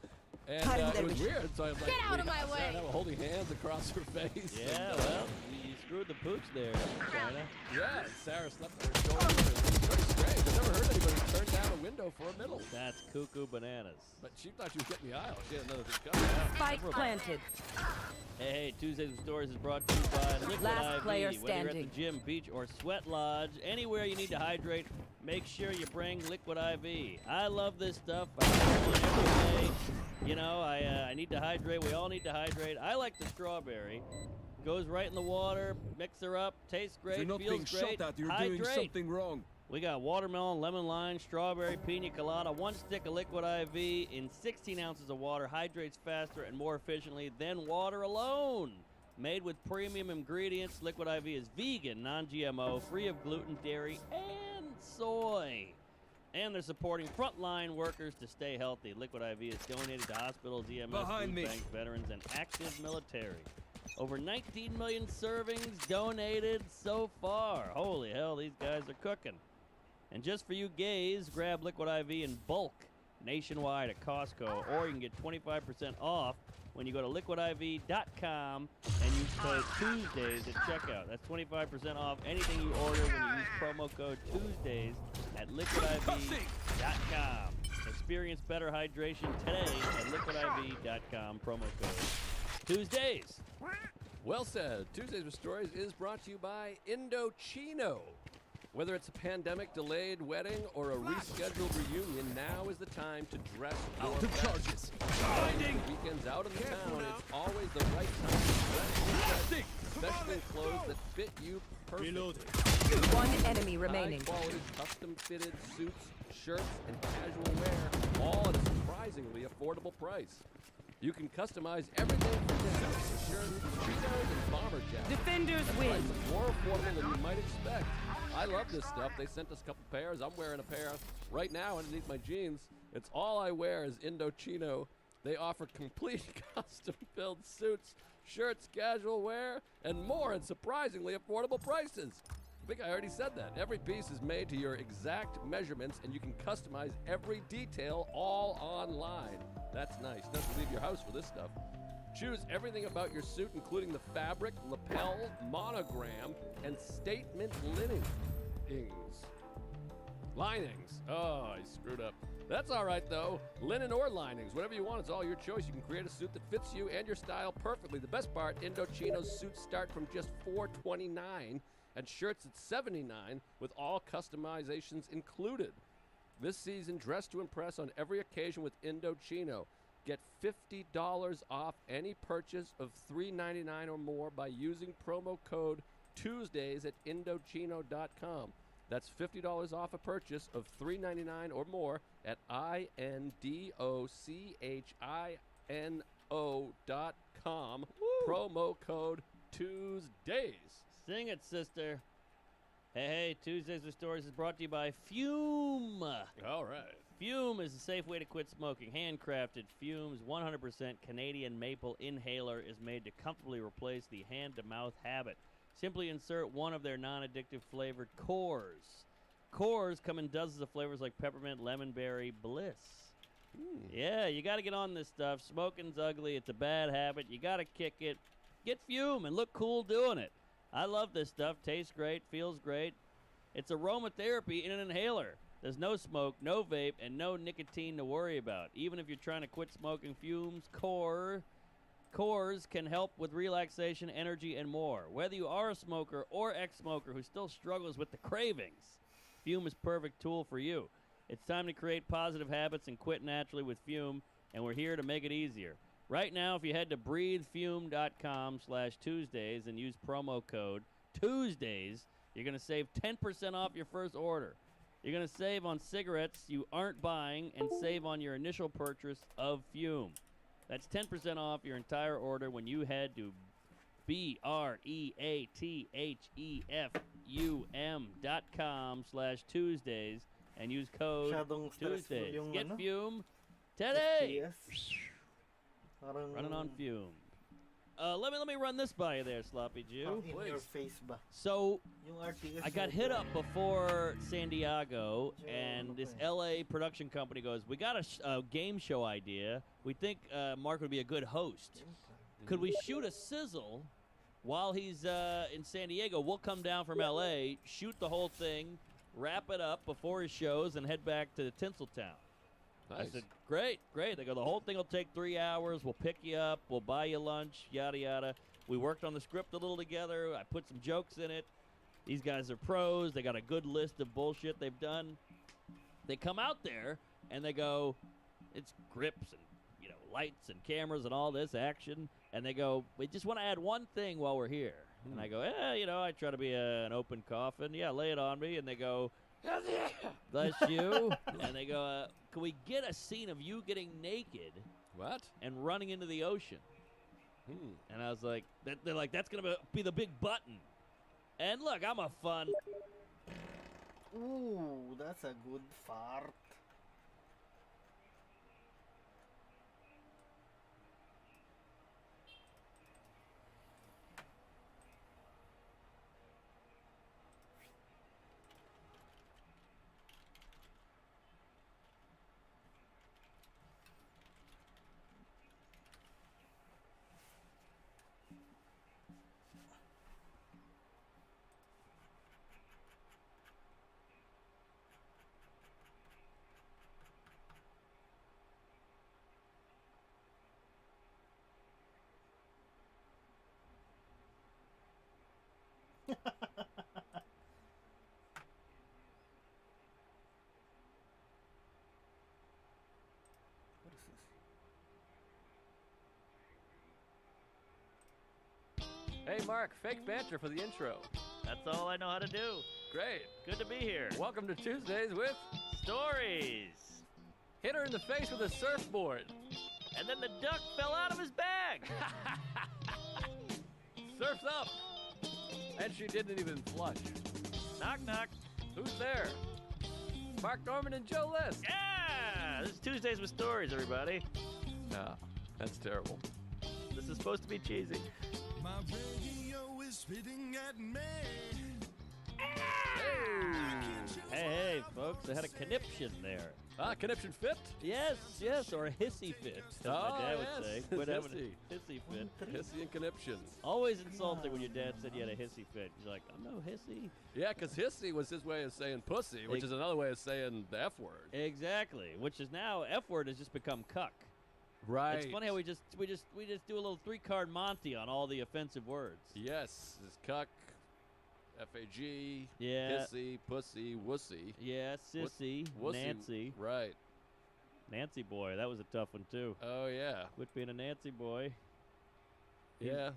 and Cutting it their was vision. weird. So I was like, Get out of my Sarah way. and I were holding hands across her face. Yeah, and, well, you screwed the pooch there, China. yeah. And Sarah slept on her shoulder. It was very strange. I've never heard anybody turn down a window for a middle. That's cuckoo bananas. But she thought she was getting the aisle. She had another thing coming. Spike planted. Hey, Tuesdays with Stories is brought to you by Liquid Last IV. player Whether you're at standing. the gym, beach, or sweat lodge, anywhere you need to hydrate, make sure you bring Liquid IV. I love this stuff. I use it every day. You know, I need to hydrate. We all need to hydrate. I like the strawberry. Goes right in the water, mix her up, tastes If great, you're not feels being great. shot at, you're hydrate. doing something wrong. We got watermelon, lemon lime, strawberry, pina colada, 1 stick of Liquid IV in 16 ounces of water. Hydrates faster and more efficiently than water alone. Made with premium ingredients, Liquid IV is vegan, non-GMO, free of gluten, dairy, and soy. And they're supporting frontline workers to stay healthy. Liquid IV is donated to hospitals, EMS, Behind food me. banks, veterans, and active military. Over 19 million servings donated so far. Holy hell, these guys are cooking. And just for you gays, grab Liquid IV in bulk nationwide at Costco, or you can get 25% off when you go to liquidiv.com and use code Tuesdays at checkout. That's 25% off anything you order when you use promo code Tuesdays at liquidiv.com. Experience better hydration today at liquidiv.com, promo code Tuesdays. Well said. Tuesdays with Stories is brought to you by Indochino. Whether it's a pandemic-delayed wedding or a rescheduled reunion, now is the time to dress your best. Finding weekends out in the town, it's always the right time to dress your best, especially in clothes that fit you perfectly. One enemy remaining. High-quality, custom-fitted suits, shirts, and casual wear, all at a surprisingly affordable price. You can customize everything from suits, shirts, chinos, and bomber jackets. Defenders Price win. is more affordable than you might expect. I love this stuff. They sent us a couple pairs. I'm wearing a pair right now underneath my jeans. It's all I wear is Indochino. They offer complete custom-built suits, shirts, casual wear, and more at surprisingly affordable prices. I think I already said that. Every piece is made to your exact measurements, and you can customize every detail all online. That's nice. Doesn't leave your house for this stuff. Choose everything about your suit, including the fabric, lapel, monogram, and statement linings. Linings. Oh, I screwed up. That's all right, though. Linen or linings, whatever you want, it's all your choice. You can create a suit that fits you and your style perfectly. The best part, Indochino's suits start from just $429 and shirts at $79 with all customizations included. This season, dress to impress on every occasion with Indochino. Get $50 off any purchase of $3.99 or more by using promo code Tuesdays at Indochino.com. That's $50 off a purchase of $3.99 or more at INDOCHINO.com. Promo code Tuesdays. Sing it, sister. Hey, Tuesdays with Stories is brought to you by Fume. All right. Fume is a safe way to quit smoking. Handcrafted Fume's 100% Canadian maple inhaler is made to comfortably replace the hand-to-mouth habit. Simply insert one of their non-addictive flavored cores. Cores come in dozens of flavors like peppermint, lemon berry, bliss. Yeah, you got to get on this stuff. Smoking's ugly. It's a bad habit. You got to kick it. Get Fume and look cool doing it. I love this stuff. Tastes great. Feels great. It's aromatherapy in an inhaler. There's no smoke, no vape, and no nicotine to worry about. Even if you're trying to quit smoking, Fume's cores can help with relaxation, energy, and more. Whether you are a smoker or ex-smoker who still struggles with the cravings, Fume is a perfect tool for you. It's time to create positive habits and quit naturally with Fume, and we're here to make it easier. Right now, if you head to breathefume.com/Tuesdays and use promo code Tuesdays, you're going to save 10% off your first order. You're going to save on cigarettes you aren't buying and save on your initial purchase of Fume. That's 10% off your entire order when you head to breathefum.com/Tuesdays and use code Masyadong stressful Tuesdays. yung Get ano, Fume today. FPS. Parang Running on Fume. Let me run this by you there, Sloppy Jew. in your face ba? So Yung RTS. I got hit up before San Diego, and this LA production company goes, we got a game show idea. We think Mark would be a good host. Could we shoot a sizzle while he's in San Diego? We'll come down from LA, shoot the whole thing, wrap it up before his shows, and head back to Tinseltown. Nice. I said, great. They go, the whole thing will take 3 hours. We'll pick you up. We'll buy you lunch, yada, yada. We worked on the script a little together. I put some jokes in it. These guys are pros. They got a good list of bullshit they've done. They come out there, and they go, it's grips and, lights and cameras and all this action. And they go, we just want to add one thing while we're here. And I go, I try to be an open coffin. Yeah, lay it on me. And they go, bless you. And they go, can we get a scene of you getting naked What? and running into the ocean? And I was like, they're like, that's gonna be the big button. And look, I'm a fun. Ooh, that's a good fart. What is this? Hey, Mark, fake banter for the intro. That's all I know how to do. Great. Good to be here. Welcome to Tuesdays with Stories. Hit her in the face with a surfboard. And then the duck fell out of his bag. Surf's up. And she didn't even flush. Knock, knock. Who's there? Mark Norman and Joe List. Yeah! This is Tuesdays with Stories, everybody. Nah, that's terrible. This is supposed to be cheesy. My radio is spitting at me. Hey, folks, I had a conniption there. Conniption fit? Yes, or a hissy fit, as my dad would say. Quit having a hissy fit. Hissy and conniption. Always insulting when your dad said you had a hissy fit. You're like, I'm no hissy. Yeah, because hissy was his way of saying pussy, which is another way of saying the F word. Exactly, which is now F word has just become cuck. Right. It's funny how we just do a little 3-card Monty on all the offensive words. Yes, it's cuck, F-A-G, Yeah. hissy, pussy, wussy. Yeah, sissy, Wussy. Nancy. Right. Nancy boy, that was a tough one too. Oh, yeah. Quit being a Nancy boy. Yeah.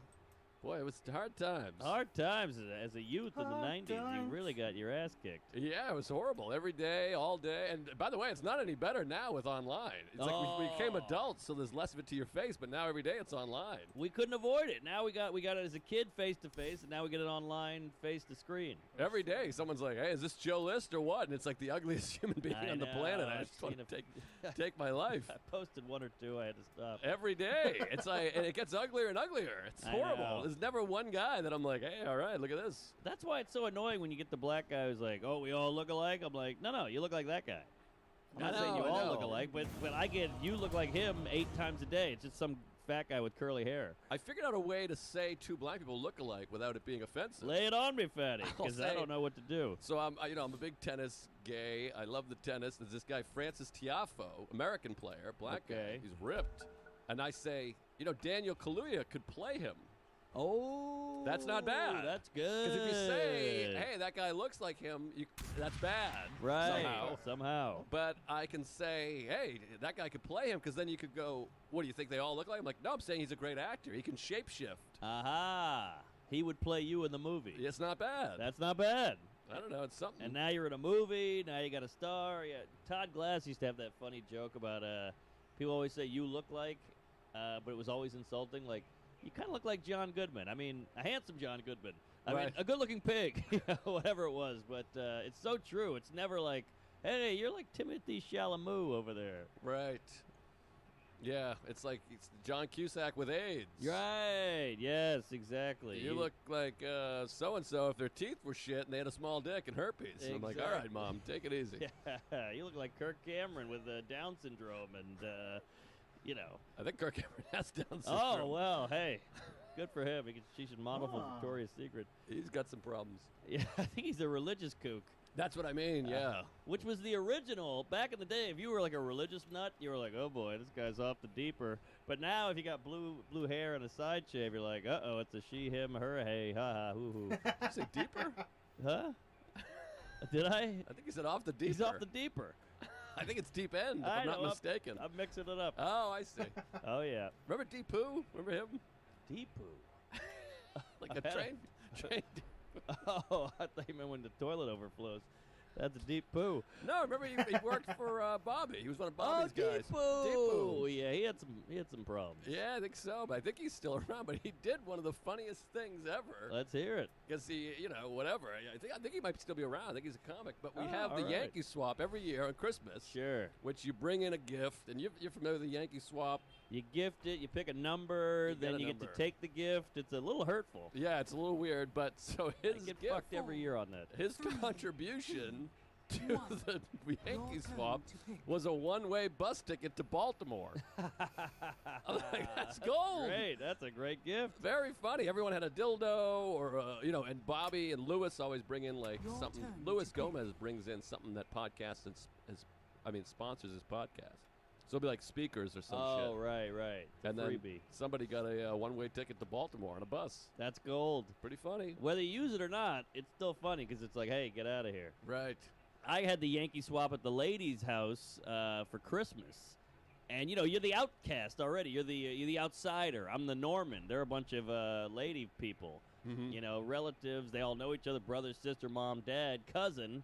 Boy, it was hard times. Hard times as a youth in the Hard 90s. You times. really got your ass kicked. Yeah, it was horrible. Every day, all day. And by the way, it's not any better now with online. It's like we became Oh. adults, so there's less of it to your face, but now every day it's online. We couldn't avoid it. Now we got it as a kid face to face, and now we get it online face to screen. Every day, someone's like, hey, is this Joe List or what? And it's like the ugliest human being I on the know, planet. I I've just want seen to take my life. I posted one or two. I had to stop. Every day. It's like, and it gets uglier and uglier. It's I horrible. know. There's never one guy that I'm like, hey, all right, look at this. That's why it's so annoying when you get the black guy who's like, oh, we all look alike. I'm like, no, you look like that guy. I'm not saying you I all know. look alike, but I get you look like him 8 times a day. It's just some fat guy with curly hair. I figured out a way to say two black people look alike without it being offensive. Lay it on me, fatty, I'll because I say- don't know what to do. So I'm a big tennis gay. I love the tennis. There's this guy Francis Tiafoe, American player, black guy. Okay. He's ripped, and I say, Daniel Kaluuya could play him. Oh, That's not bad. That's good. Because if you say, hey, that guy looks like him, that's bad. right, Somehow. But I can say, hey, that guy could play him, because then you could go, what do you think they all look like? I'm like, no, I'm saying he's a great actor. He can shapeshift. Aha. He would play you in the movie. It's not bad. That's not bad. I don't know. It's something. And now you're in a movie. Now you got a star. Yeah. Todd Glass used to have that funny joke about people always say you look like, but it was always insulting. Like, you kind of look like John Goodman. I mean, a handsome John Goodman. I mean, Right. a good-looking pig, whatever it was. But it's so true. It's never like, hey, you're like Timothy Chalamet over there. Right. Yeah, it's like it's John Cusack with AIDS. Right. Yes, exactly. You look like so-and-so if their teeth were shit and they had a small dick and herpes. And I'm like, all right, Exactly. Mom, take it easy. Yeah, you look like Kirk Cameron with Down syndrome and, I think Kirk Cameron has Down syndrome. Oh, well, hey, good for him. She should model for Ah. Victoria's Secret. He's got some problems. Yeah, I think he's a religious kook. That's what I mean, yeah. Which was the original. Back in the day, if you were like a religious nut, you were like, oh boy, this guy's off the deeper. But now, if you got blue hair and a side shave, you're like, uh-oh, it's a she, him, her, hey, ha-ha, hoo-hoo. Did you say deeper? Huh? Did I? I think he said off the deeper. He's off the deeper. I think it's deep end, if I I'm not know, mistaken. I'm mixing it up. Oh, I see. Oh, yeah. Remember Deepu? Remember him? Deepu. Like I a had train. Oh, I thought you meant when the toilet overflows. That's a deep poo. No, remember he worked for Bobby. He was one of Bobby's guys. Deepu. Yeah, he had some problems. Yeah, I think so, but I think he's still around. But he did one of the funniest things ever. Let's hear it. Because he, whatever. I think he might still be around. I think he's a comic. But we have the all right. Yankee swap every year on Christmas. Sure. Which you bring in a gift, and you're familiar with the Yankee swap. You gift it, you pick a number, then you get to take the gift. It's a little hurtful. Yeah, it's a little weird, but so his I get gift, fucked every year on that. his contribution to the Yankee swap was a one-way bus ticket to Baltimore. I'm like, that's gold. Great, that's a great gift. Very funny. Everyone had a dildo, or and Bobby and Lewis always bring in like something. Luis Gomez brings in something that podcasts sponsors his podcast. So it'll be like speakers or some shit. Oh, right. And then Freebie. somebody got a one-way ticket to Baltimore on a bus. That's gold. Pretty funny. Whether you use it or not, it's still funny because it's like, hey, get out of here. Right. I had the Yankee swap at the ladies' house for Christmas, and you're the outcast already. You're the outsider. I'm the Norman. They're a bunch of lady people. Mm-hmm. Relatives. They all know each other: brother, sister, mom, dad, cousin.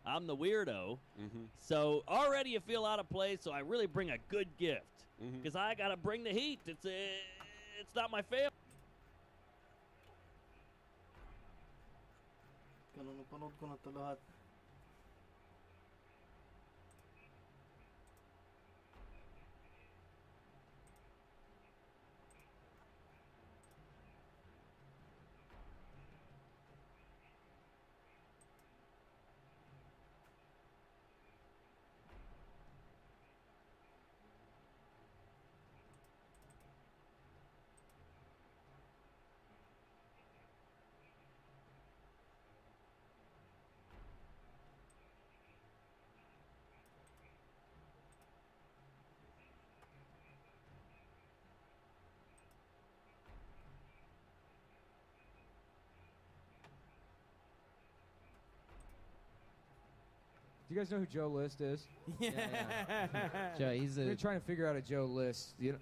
I'm the weirdo. Mm-hmm. So already you feel out of place. So I really bring a good gift Mm-hmm. because I gotta bring the heat. It's not my family. Napanood ko na ito lahat. Do you guys know who Joe List is? Yeah. Joe, he's We're trying to figure out a Joe List. But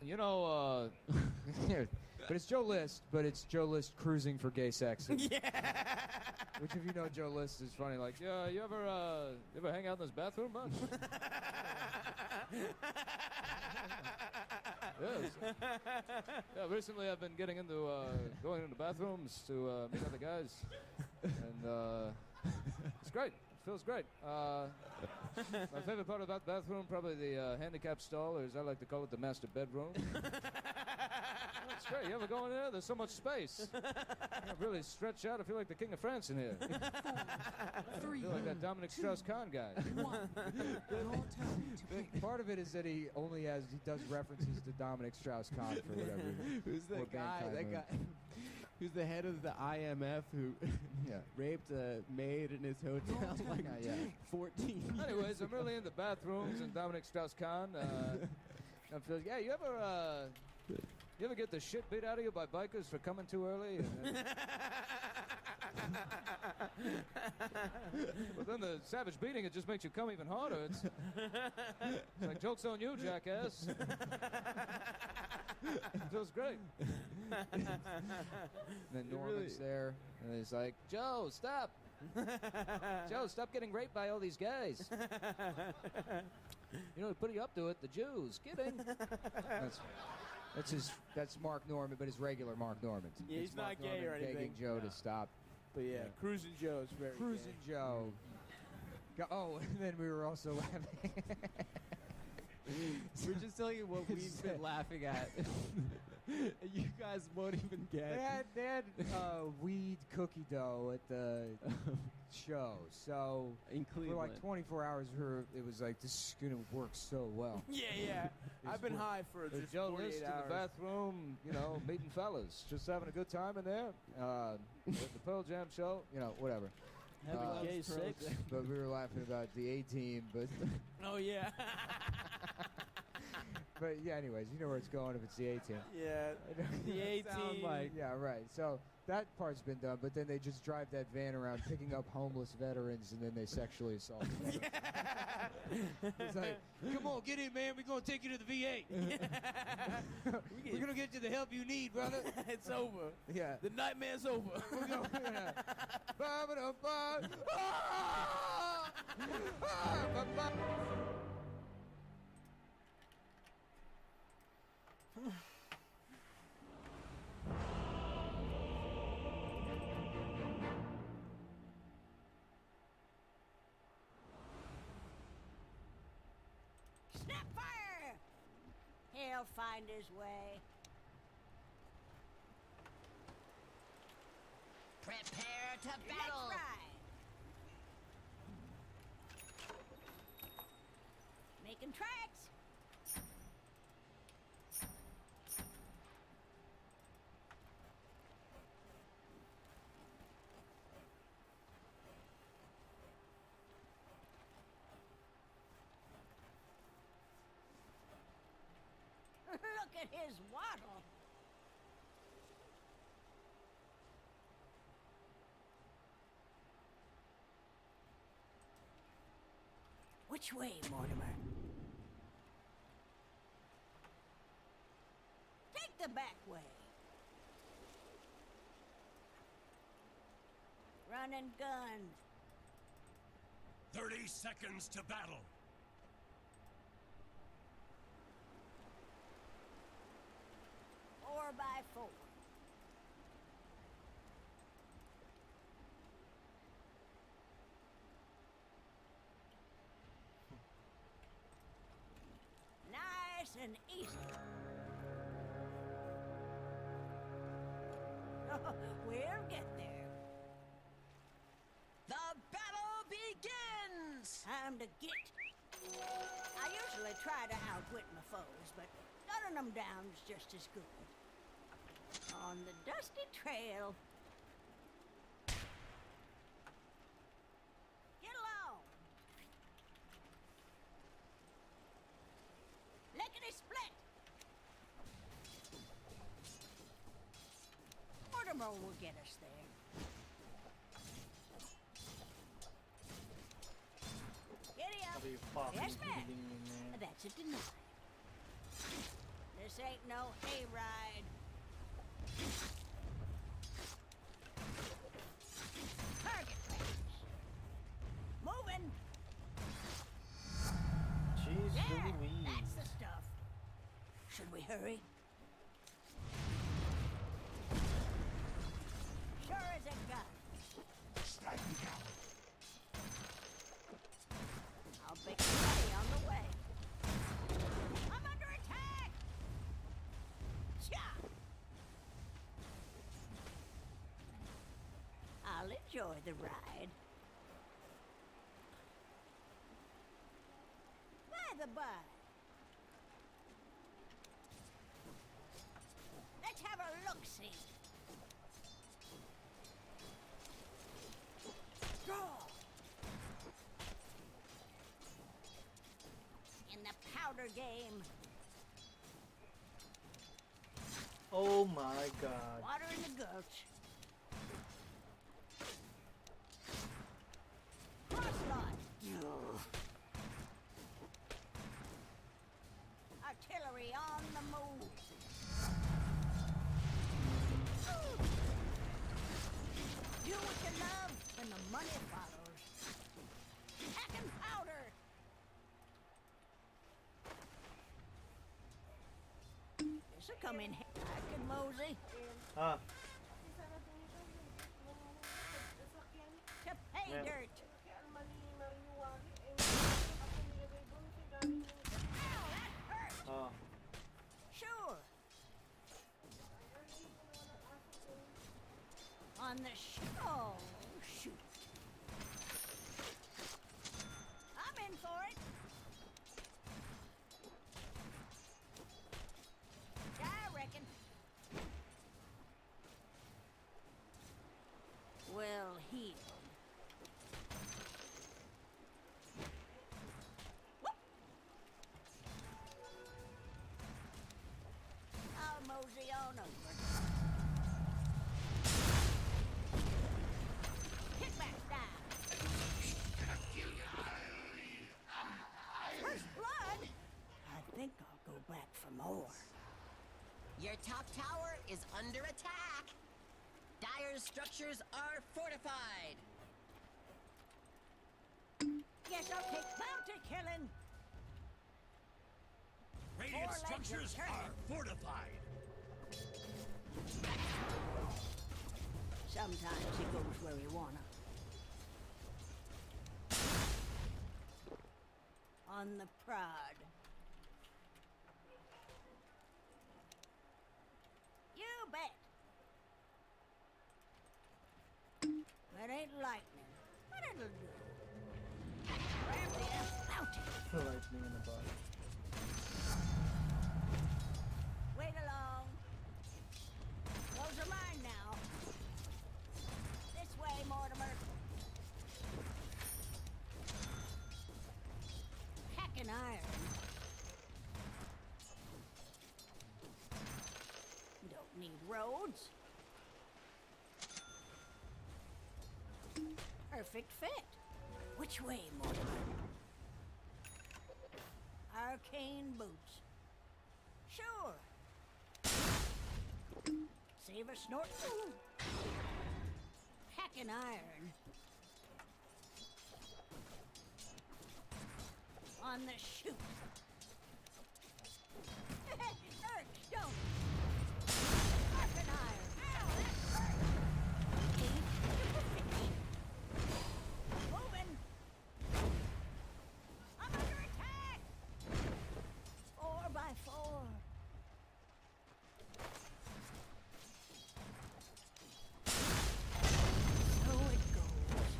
it's Joe List, but it's Joe List cruising for gay sex. Yeah. Which, if you know Joe List, is funny. Like, yeah, you ever hang out in this bathroom much? Yes. Yeah, recently I've been getting into going into bathrooms to meet other guys, and it's great. It feels great. My favorite part about the bathroom, probably the handicap stall, or as I like to call it, the master bedroom. It's great. You ever go in there? There's so much space. I really stretch out. I feel like the King of France in here. I feel like that Dominic Strauss-Kahn guy. Part of it is that he does references to Dominic Strauss-Kahn for whatever reason. Who's that guy? That guy who's the head of the IMF who raped a maid in his hotel like 14 years Anyways, I'm ago. really into bathrooms and Dominic Strauss-Kahn. I feel, you ever get the shit beat out of you by bikers for coming too early? But then the savage beating, it just makes you come even harder. It's like, joke's on you, jackass. It feels great. And then Norman's there, and he's like, Joe, stop. Joe, stop getting raped by all these guys. Putting you up to it, the Jews. Kidding. That's Mark Norman, but his regular Mark Norman. Yeah, It's he's Mark not gay Norman or anything. begging Joe to stop. But yeah, Cruising Joe's very Cruising gay. Joe. Oh, and then we were also laughing. We're just telling you what we've been laughing at. You guys won't even get. They had weed cookie dough at the show, so In for Cleveland. like 24 hours, it was like, this is gonna work so well. Yeah. I've been high for just Joe 48 List in hours. the bathroom, meeting fellas, just having a good time in there. At the Pearl Jam show, whatever. Having gay sex. But we were laughing about the A-Team, but Oh yeah. But yeah, anyways, you know where it's going if it's the A team. Yeah, the A Sound team. like- Yeah, right. So that part's been done, but then they just drive that van around picking up homeless veterans and then they sexually assault them. It's like, come on, get in, man. We're going to take you to the VA. We're going to get you the help you need, brother. It's over. Yeah. The nightmare's over. We're going, yeah. Ba-ba-da-ba. Ah! Ah, ba-ba. Snap fire! He'll find his way. Prepare to battle! Let's ride! Making tracks! Look at his waddle! Which way, Mortimer? Take the back way. Run and gun. 30 seconds to battle. 4x4. Nice and easy. We'll get there. The battle begins! Time to get. I usually try to outwit my foes, but gunning them down is just as good. On the dusty trail. Get along. Lickety split. Mortimer will get us there. Giddy up. Are you fucking Yes, ma'am. kidding me, man? That's a deny. This ain't no hayride. Target range. Moving. Jeez Yeah, Louise. that's the stuff. Should we hurry? Sure as a gun. I'll be ready on the way. I'm under attack! Cha! I'll enjoy the ride. By the by, let's have a look-see. Draw. In the powder game, Oh my god. water in the gulch. Crossline. Artillery on the move. Do what you love and the money follows. Packing powder. This'll come in handy. I can mosey Ah, to pay Yeah. dirt. Ow, that hurt. ah. Sure. On the oh, shoot. I'm in for it. I reckon. Well healed. Whoop. on over. Kickback down. First blood? I think I'll go back for more. Your top tower is under attack. Dire's structures are fortified. Guess I'll take bounty killing. Radiant Four legs structures are are fortified. Sometimes he goes where he wanna. On the prod. You bet. That ain't lightning, but it'll do. Grab the bounty. Lightning in the butt. Wait along. Those are mine now. This way, Mortimer. Hacking iron. Don't need roads. Perfect fit. Which way, Mortimer? Arcane boots. Sure. Save a snort. Ooh. Hacking iron. On the shoot. Irks, don't. Hacking iron. Ow, that hurt. Need to fix. Moving. I'm under attack. 4x4. So it goes.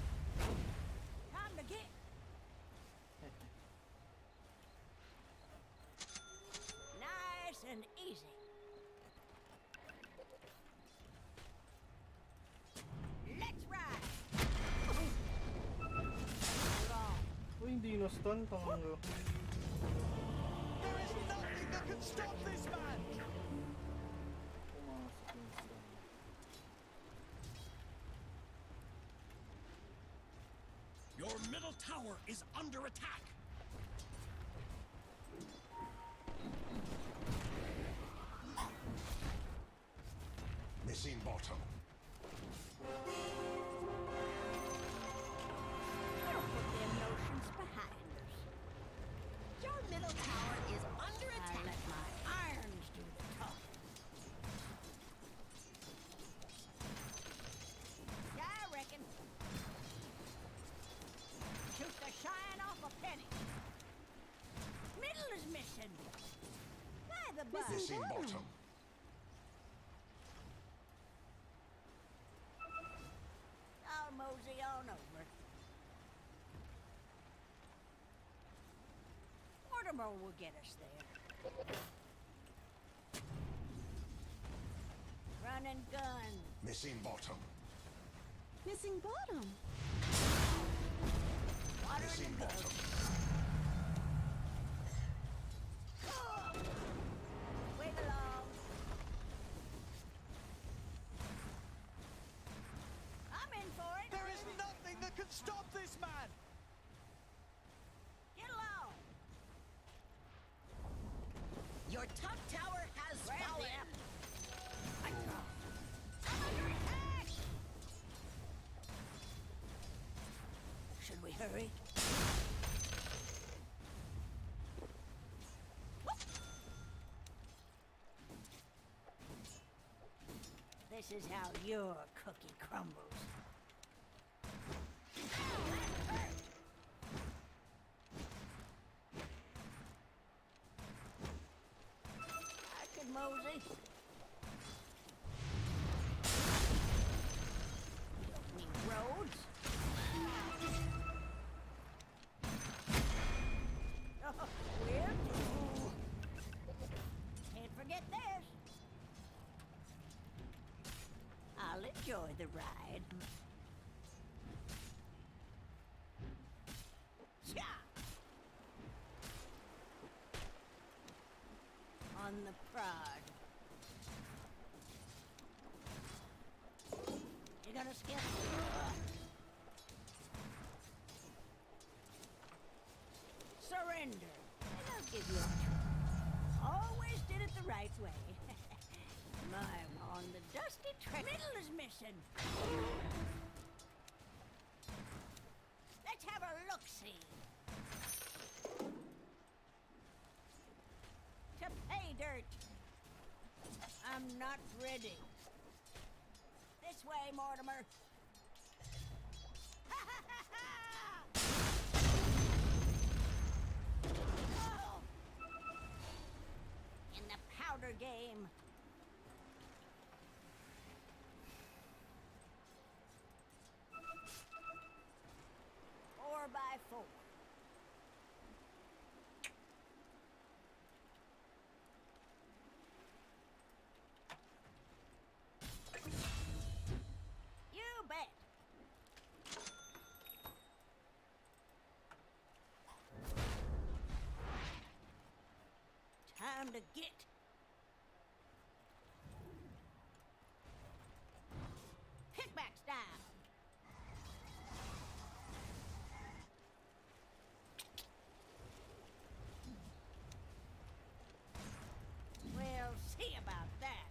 Time to get. Nice and easy. Let's ride. Wrong. Uy, hindi na-stun. Tangalo. There is nothing that can stop this man. Pumasok yung stun. Your middle tower is under attack. Missing bottom. We'll put them notions behind us. Your middle tower is under I attack. let my irons do the talking. Yeah, I reckon. Shoot the shine off a penny. Middle is missing. By the by. Missing bottom. I'll mosey on over. Mortimer will get us there. Run and gun. Missing bottom. Missing bottom. Water in Missing the bottom. boat. Wait along. I'm in for it. There is nothing that can stop this man. Get along. Your top tower has Grab the fallen. apple. I'm under attack. Should we hurry? This is how your cookie crumbles. Ow, that hurt. I could mosey. Don't need roads. Oh, we're through. Can't forget this. I'll enjoy the ride. Sha! On the prod. kind of skill. Surrender, and I'll give you a try. Always did it the right way. I'm on the dusty track. Middle is missing. Let's have a look-see. To pay dirt. I'm not ready. This way, Mortimer. Oh. In the powder game. 4x4. You bet. Time to get. Kickbacks down. We'll see about that.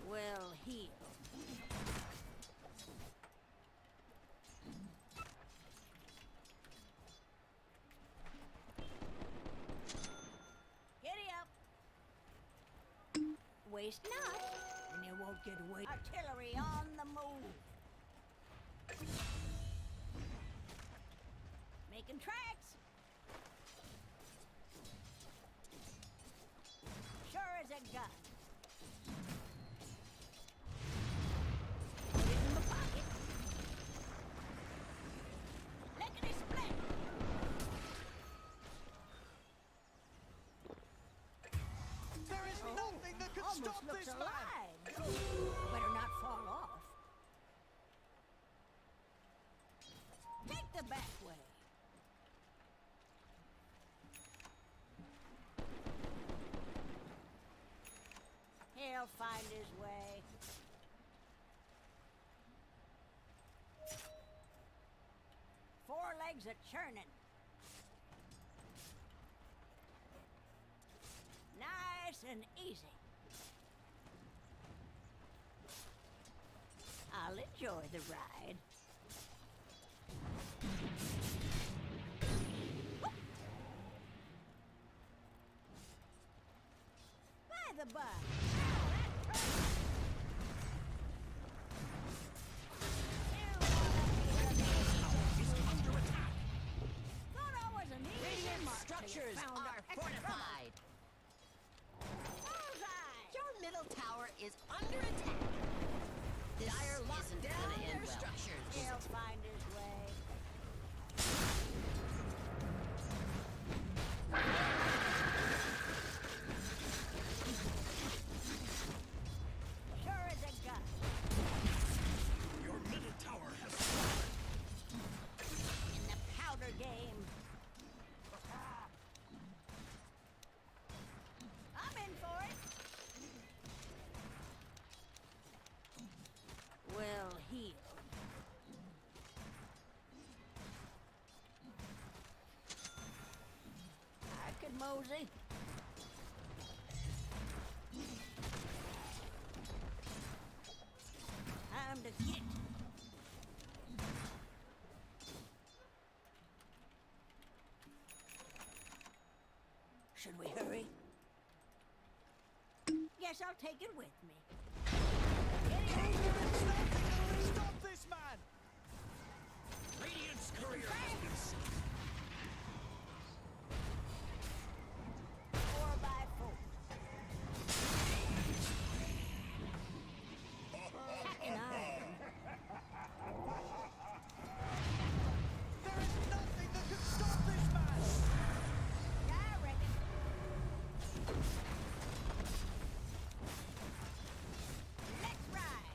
We'll heal. Giddy up. Waste not, and you won't get away. Artillery on the move. Making tracks. Sure as a gun. Put it in my pocket. Lickety split. There is nothing that can Almost stop looks this man. alive. Better not fall off. Take the back way. He'll find his way. Four legs a churning. Nice and easy. I'll enjoy the ride. By the by. Structures are fortified. Your middle tower is under attack. This Dire isn't gonna end well. Structures. He'll find his way. Sure as a gun. Your middle tower has fallen. In the powder game. I'm in for it. Well, heal. I could mosey. Time to get. Should we hurry? Yes, I'll take it with me. Stop this man! Radiant's courier has been slain. 4x4. Packing iron. There is nothing that can stop this man! I reckon. Let's ride.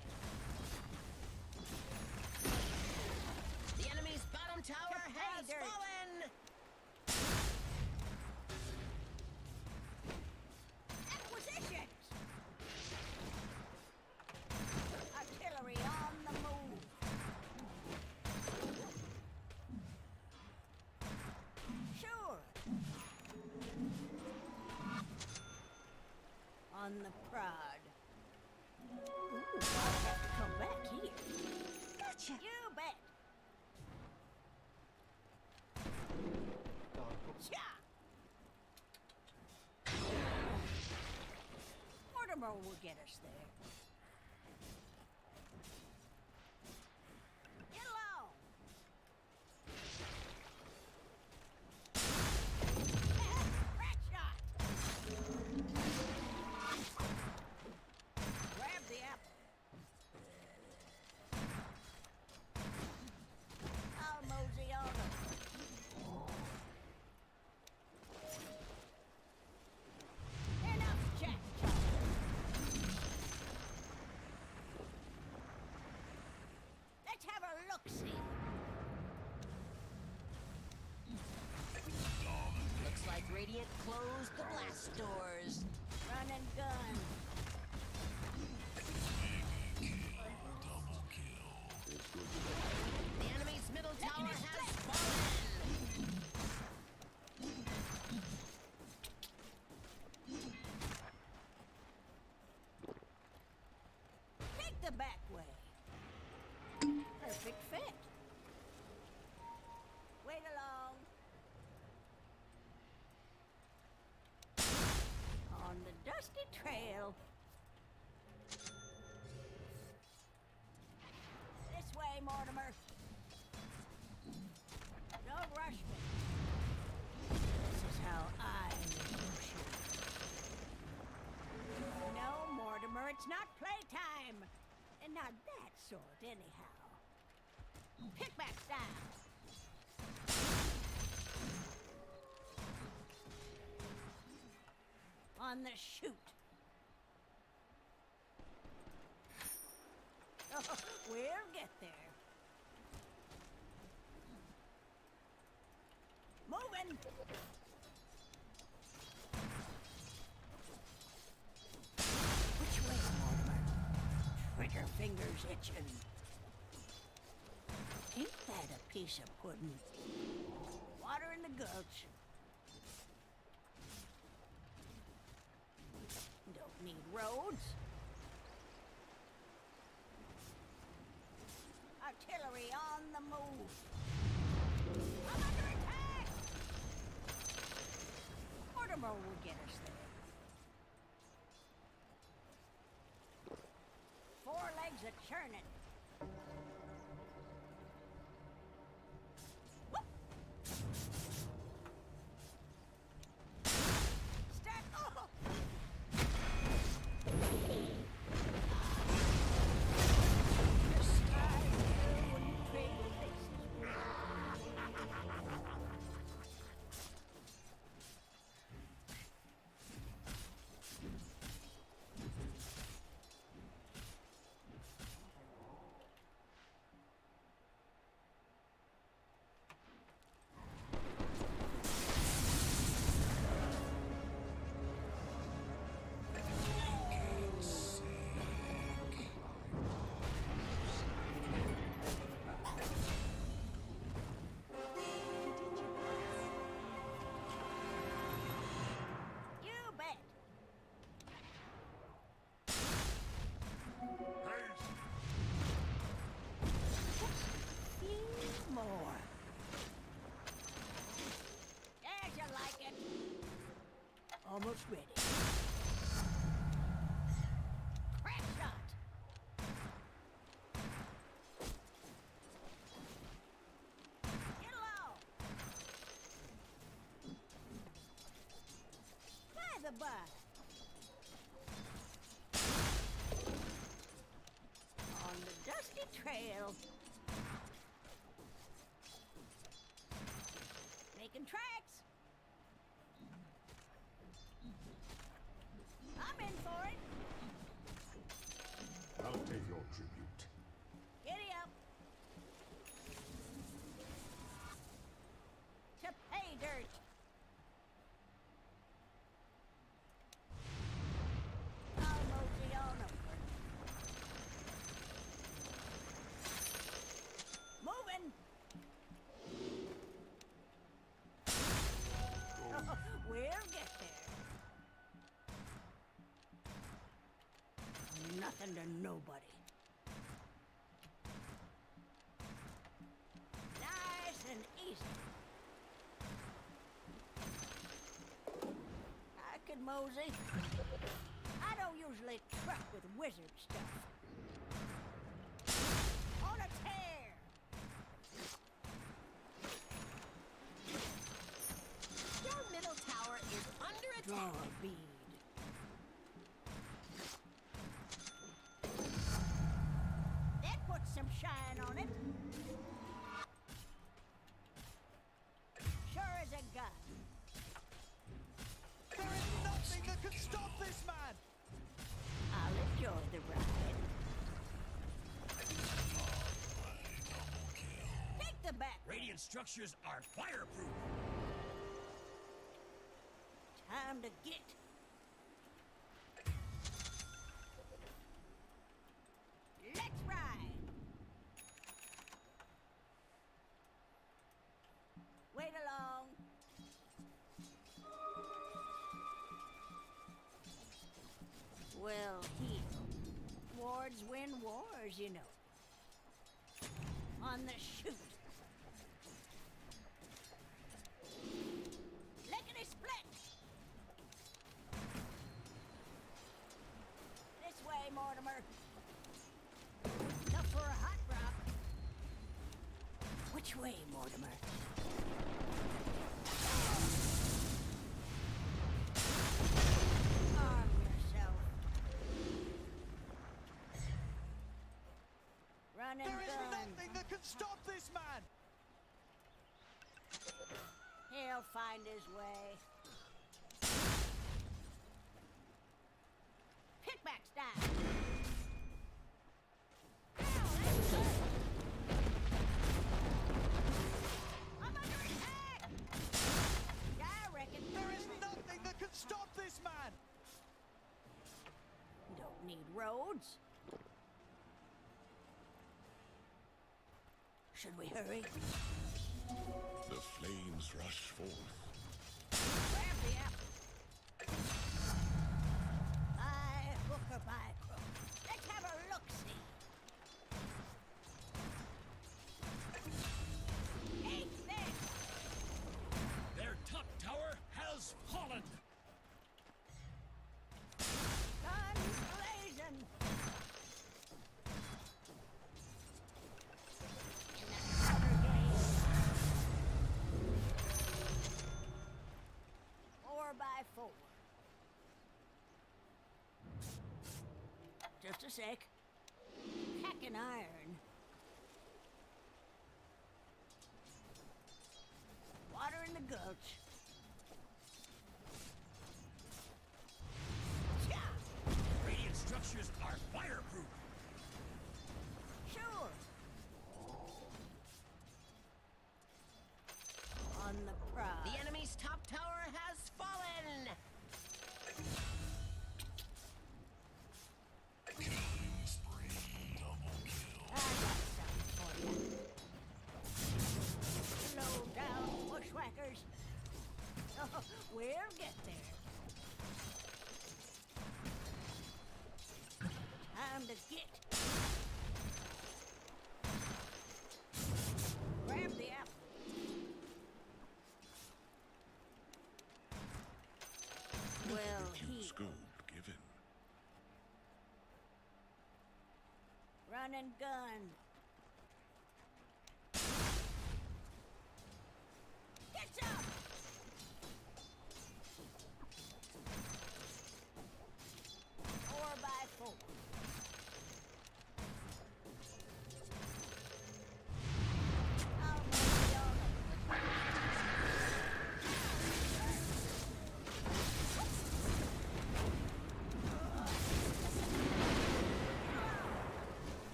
The enemy's bottom tower has dirt. fallen. on the prod. Ooh, I'll have to come back here. Gotcha. You bet. Cha! Mortimer will get us there. Get along. Rat shot. Grab the apple. I'll mosey on them. Enough jack talk. Let's have a look-see. Looks like Radiant closed the blast doors. Run and gun. The enemy's middle tower has fallen. Take the back way. Perfect fit. Wait along. On the dusty trail. This way, Mortimer. Don't rush me. This is how I negotiate. No, Mortimer, it's not playtime. And not that sort, anyhow. Pickback style. On the shoot. Oh, we'll get there. Moving. Which way, Mortimer? Trigger fingers itching. Ain't that a piece of pudding? Water in the gulch. Don't need roads. Artillery on the move. I'm under attack! Mortimer will get us there. 4 legs a churning. Whoop! Stack. Oh! Your style wouldn't trade places with. You bet. Few more. As you like it. Almost ready. Crack shot. Get low. By the by. On the dusty trail. Making tracks. I'm in for it. I'll pay your tribute. Giddy up. To pay dirt. I'll mosey on over. Moving. nothing to nobody. Nice and easy. I could mosey. I don't usually truck with wizard stuff. On a tear! Your middle tower is under Draw attack. a bead. That puts some shine on it. Sure as a gun. There is nothing that can stop this man! I'll enjoy the ride. Take the back. Radiant structures are fireproof. Time to get. Let's ride. Wait along. Well, heal. Wards win wars, you know. On the shoot. Lickety split. This way, Mortimer. Up for a hot rock. Which way, Mortimer? Arm yourself. Run and There is gun. nothing that can stop this man! He'll find his way. Pickback style. I'm under attack! I reckon There is nothing that can stop this man! don't need roads. Should we hurry? The flames rush forth. Grab the apple. By hook or by crook. Let's have a look-see. Eat this! Their top tower has fallen. Guns blazing! Another game. 4x4. Just a sec. Hacking iron. Water in the gulch. Cha! Radiant structures are fireproof. Sure. On the prize. The enemy's top tower has fallen. I got something for you. Slow down, bushwhackers. Oh, we'll get there. Time to get. Grab the apple. Well, he Scope given. run and gun. Get some! 4x4. I'll make y'all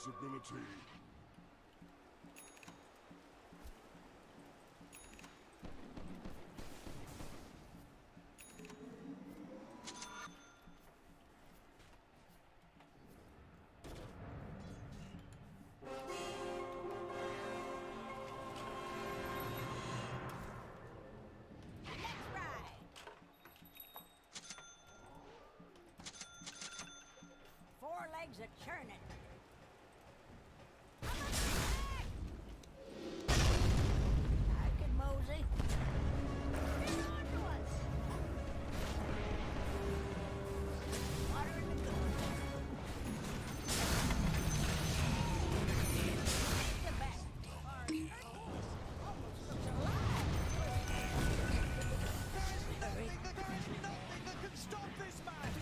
invisibility. Let's ride. Four legs a churning. I can mosey. Get on to us. Water in the good. The back. Almost looks alive. There is nothing that can stop this man!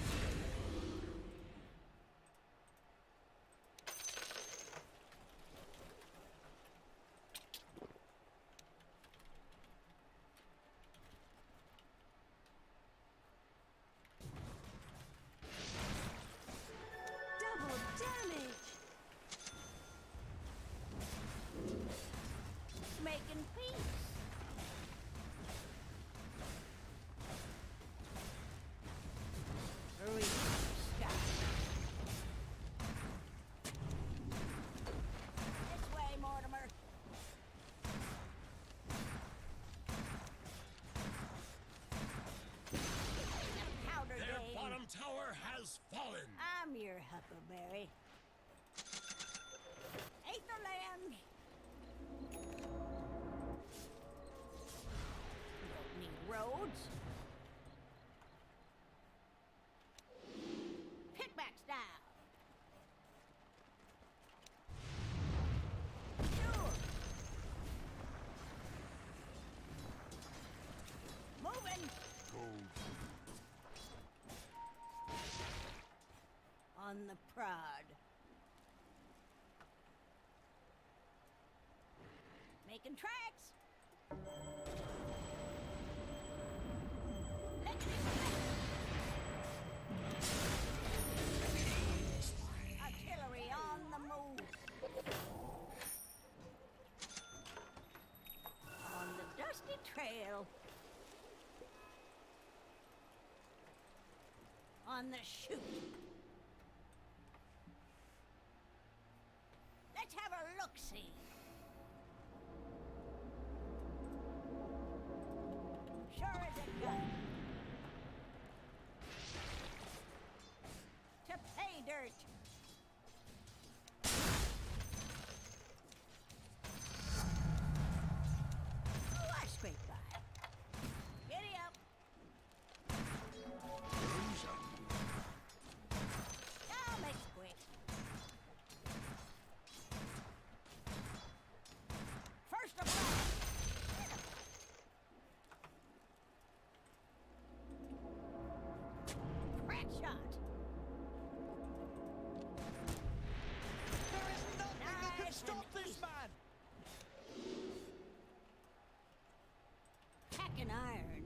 Double damage. Making peace. Hurry, Scott. This way, Mortimer. Powder Their game. bottom tower has fallen. I'm your Huckleberry. Aetherland. Don't need roads. Pickback style. Sure. Moving. Gold. On the prod. Making tracks. Artillery on the move. On the dusty trail. On the shoot. Let's have a look-see. Sure as a gun. To pay dirt. Oh, I scraped by. Giddy up. I'll make it quick. First of all. Crack shot. There is nothing that can Nice stop and this easy. man! Packing iron.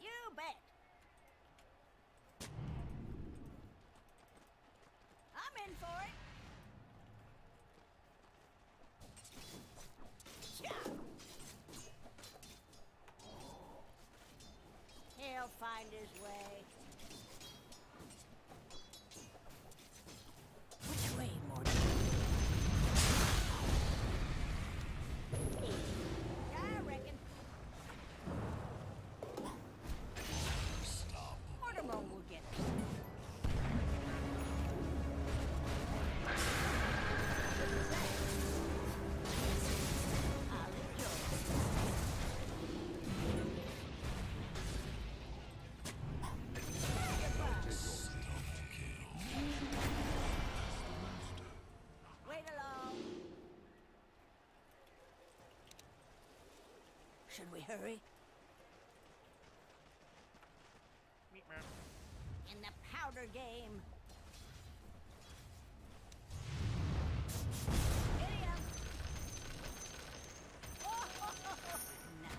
You bet. I'm in for it. Cha! He'll find his way. Which way, Morty? I reckon. Mortimer will get it. I'll enjoy Wait along. Should we hurry? In the powder game. Giddy up. Oh, nice.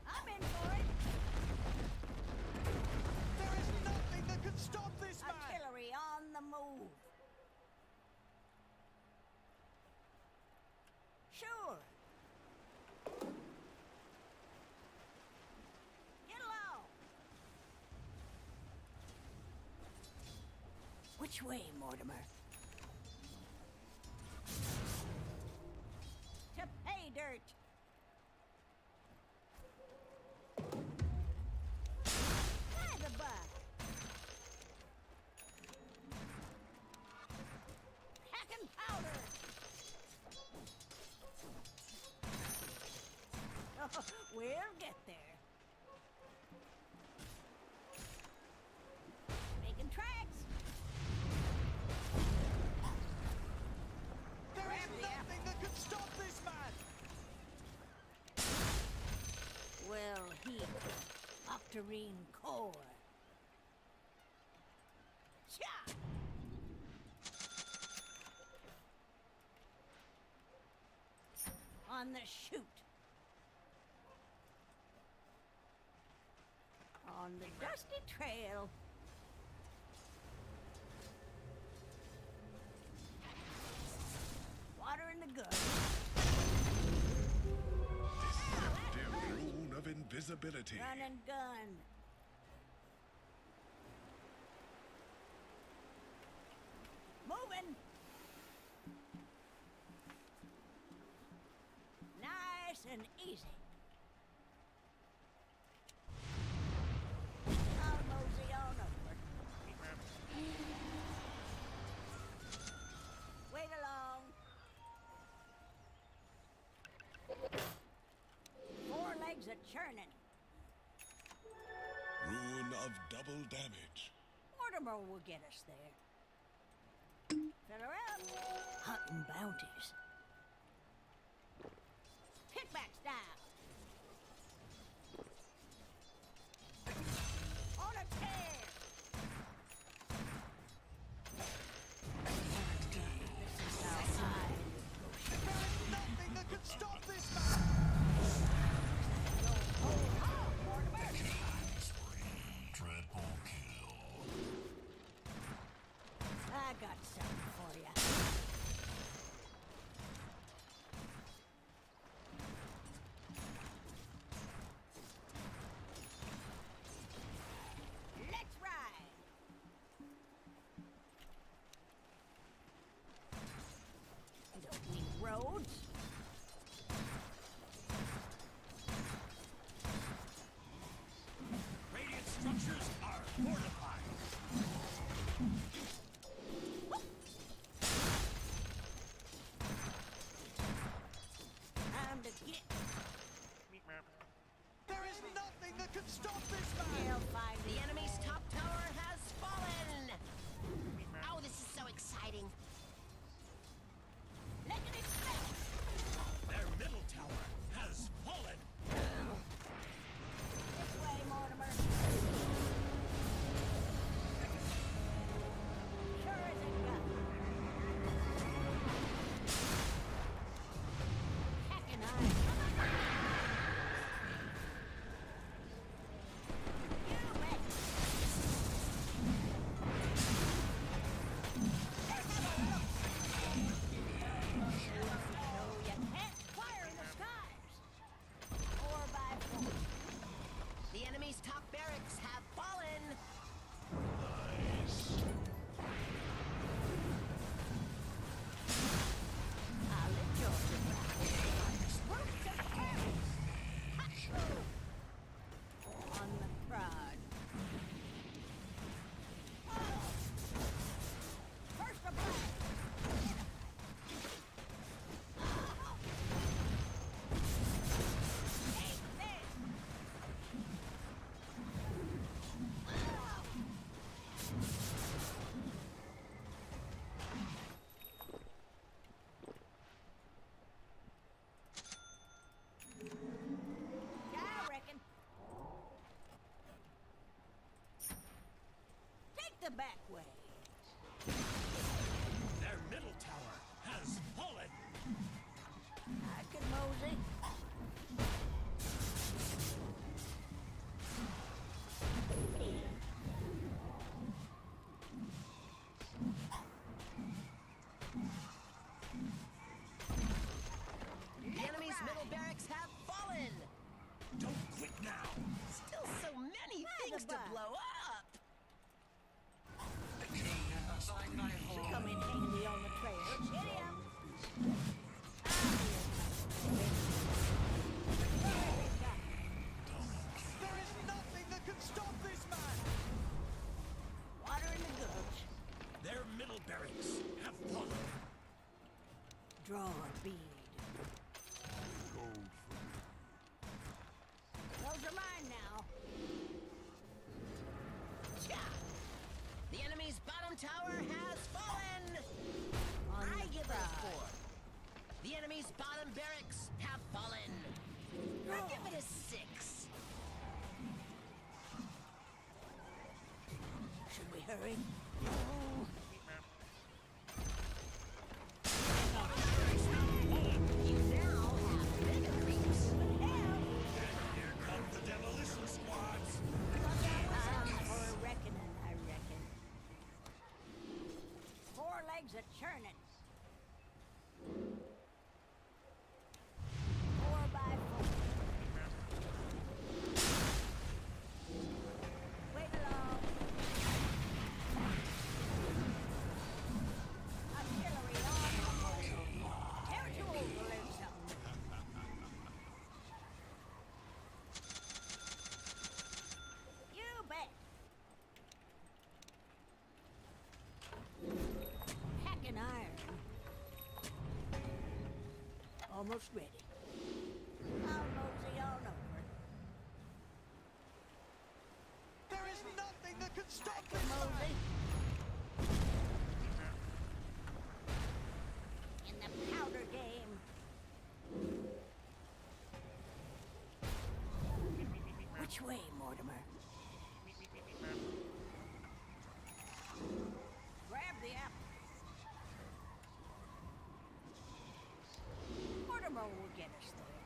I'm in for it. There is Which way, Mortimer? To pay dirt. By the buck. Packing powder. Oh, we'll get there. Making tracks. There is nothing that can stop this man! Well, he octarine core. Cha! On the shoot. On the dusty trail. Water in the gun. Destructive rune of invisibility. Run and gun. Moving. Nice and easy. I'll mosey on over. Wait along. 4 legs a churning. Rune of double damage. Mortimer will get us there. Fill her up. Hunting bounties. Kickback style. On a tear. This is how high There is nothing that can stop this man! Triple kill. I got something for you. Let's ride. Don't need roads. Radiant structures are fortified. Time to get. There is nothing that can stop this man! They'll find The me. enemy's top tower has fallen. Oh, this is so exciting. Lickety split. Their middle tower has fallen. This way, Mortimer. Sure as a gun. Hacking iron. You bet. Let's have a look. No, you can't fire in the skies. 4x4. The enemy's top barracks have fallen. I'll let Georgia ride. Work the carrots. On the prod. Oh. First a blast. Oh. Take this. Oh. Yeah, I reckon. Take the back way. Their middle tower has fallen. I could mosey. The enemy's middle barracks have fallen. Don't quit now. Still so many By the things to by. blow up. German barracks have fallen. Give it a 6. Should we hurry? You now have mega creeps. Here come the demolition squads. For a reckoning, I reckon. 4 legs a churning. 4 by 4. Wait along. Artillery on the move. Tear to overload something. You bet. Hacking iron. Almost ready. I'll mosey on over. There is nothing that can stop Hack this and mosey. In the powder game. Which way, Mortimer? Grab the apple. Mortimer will get us there.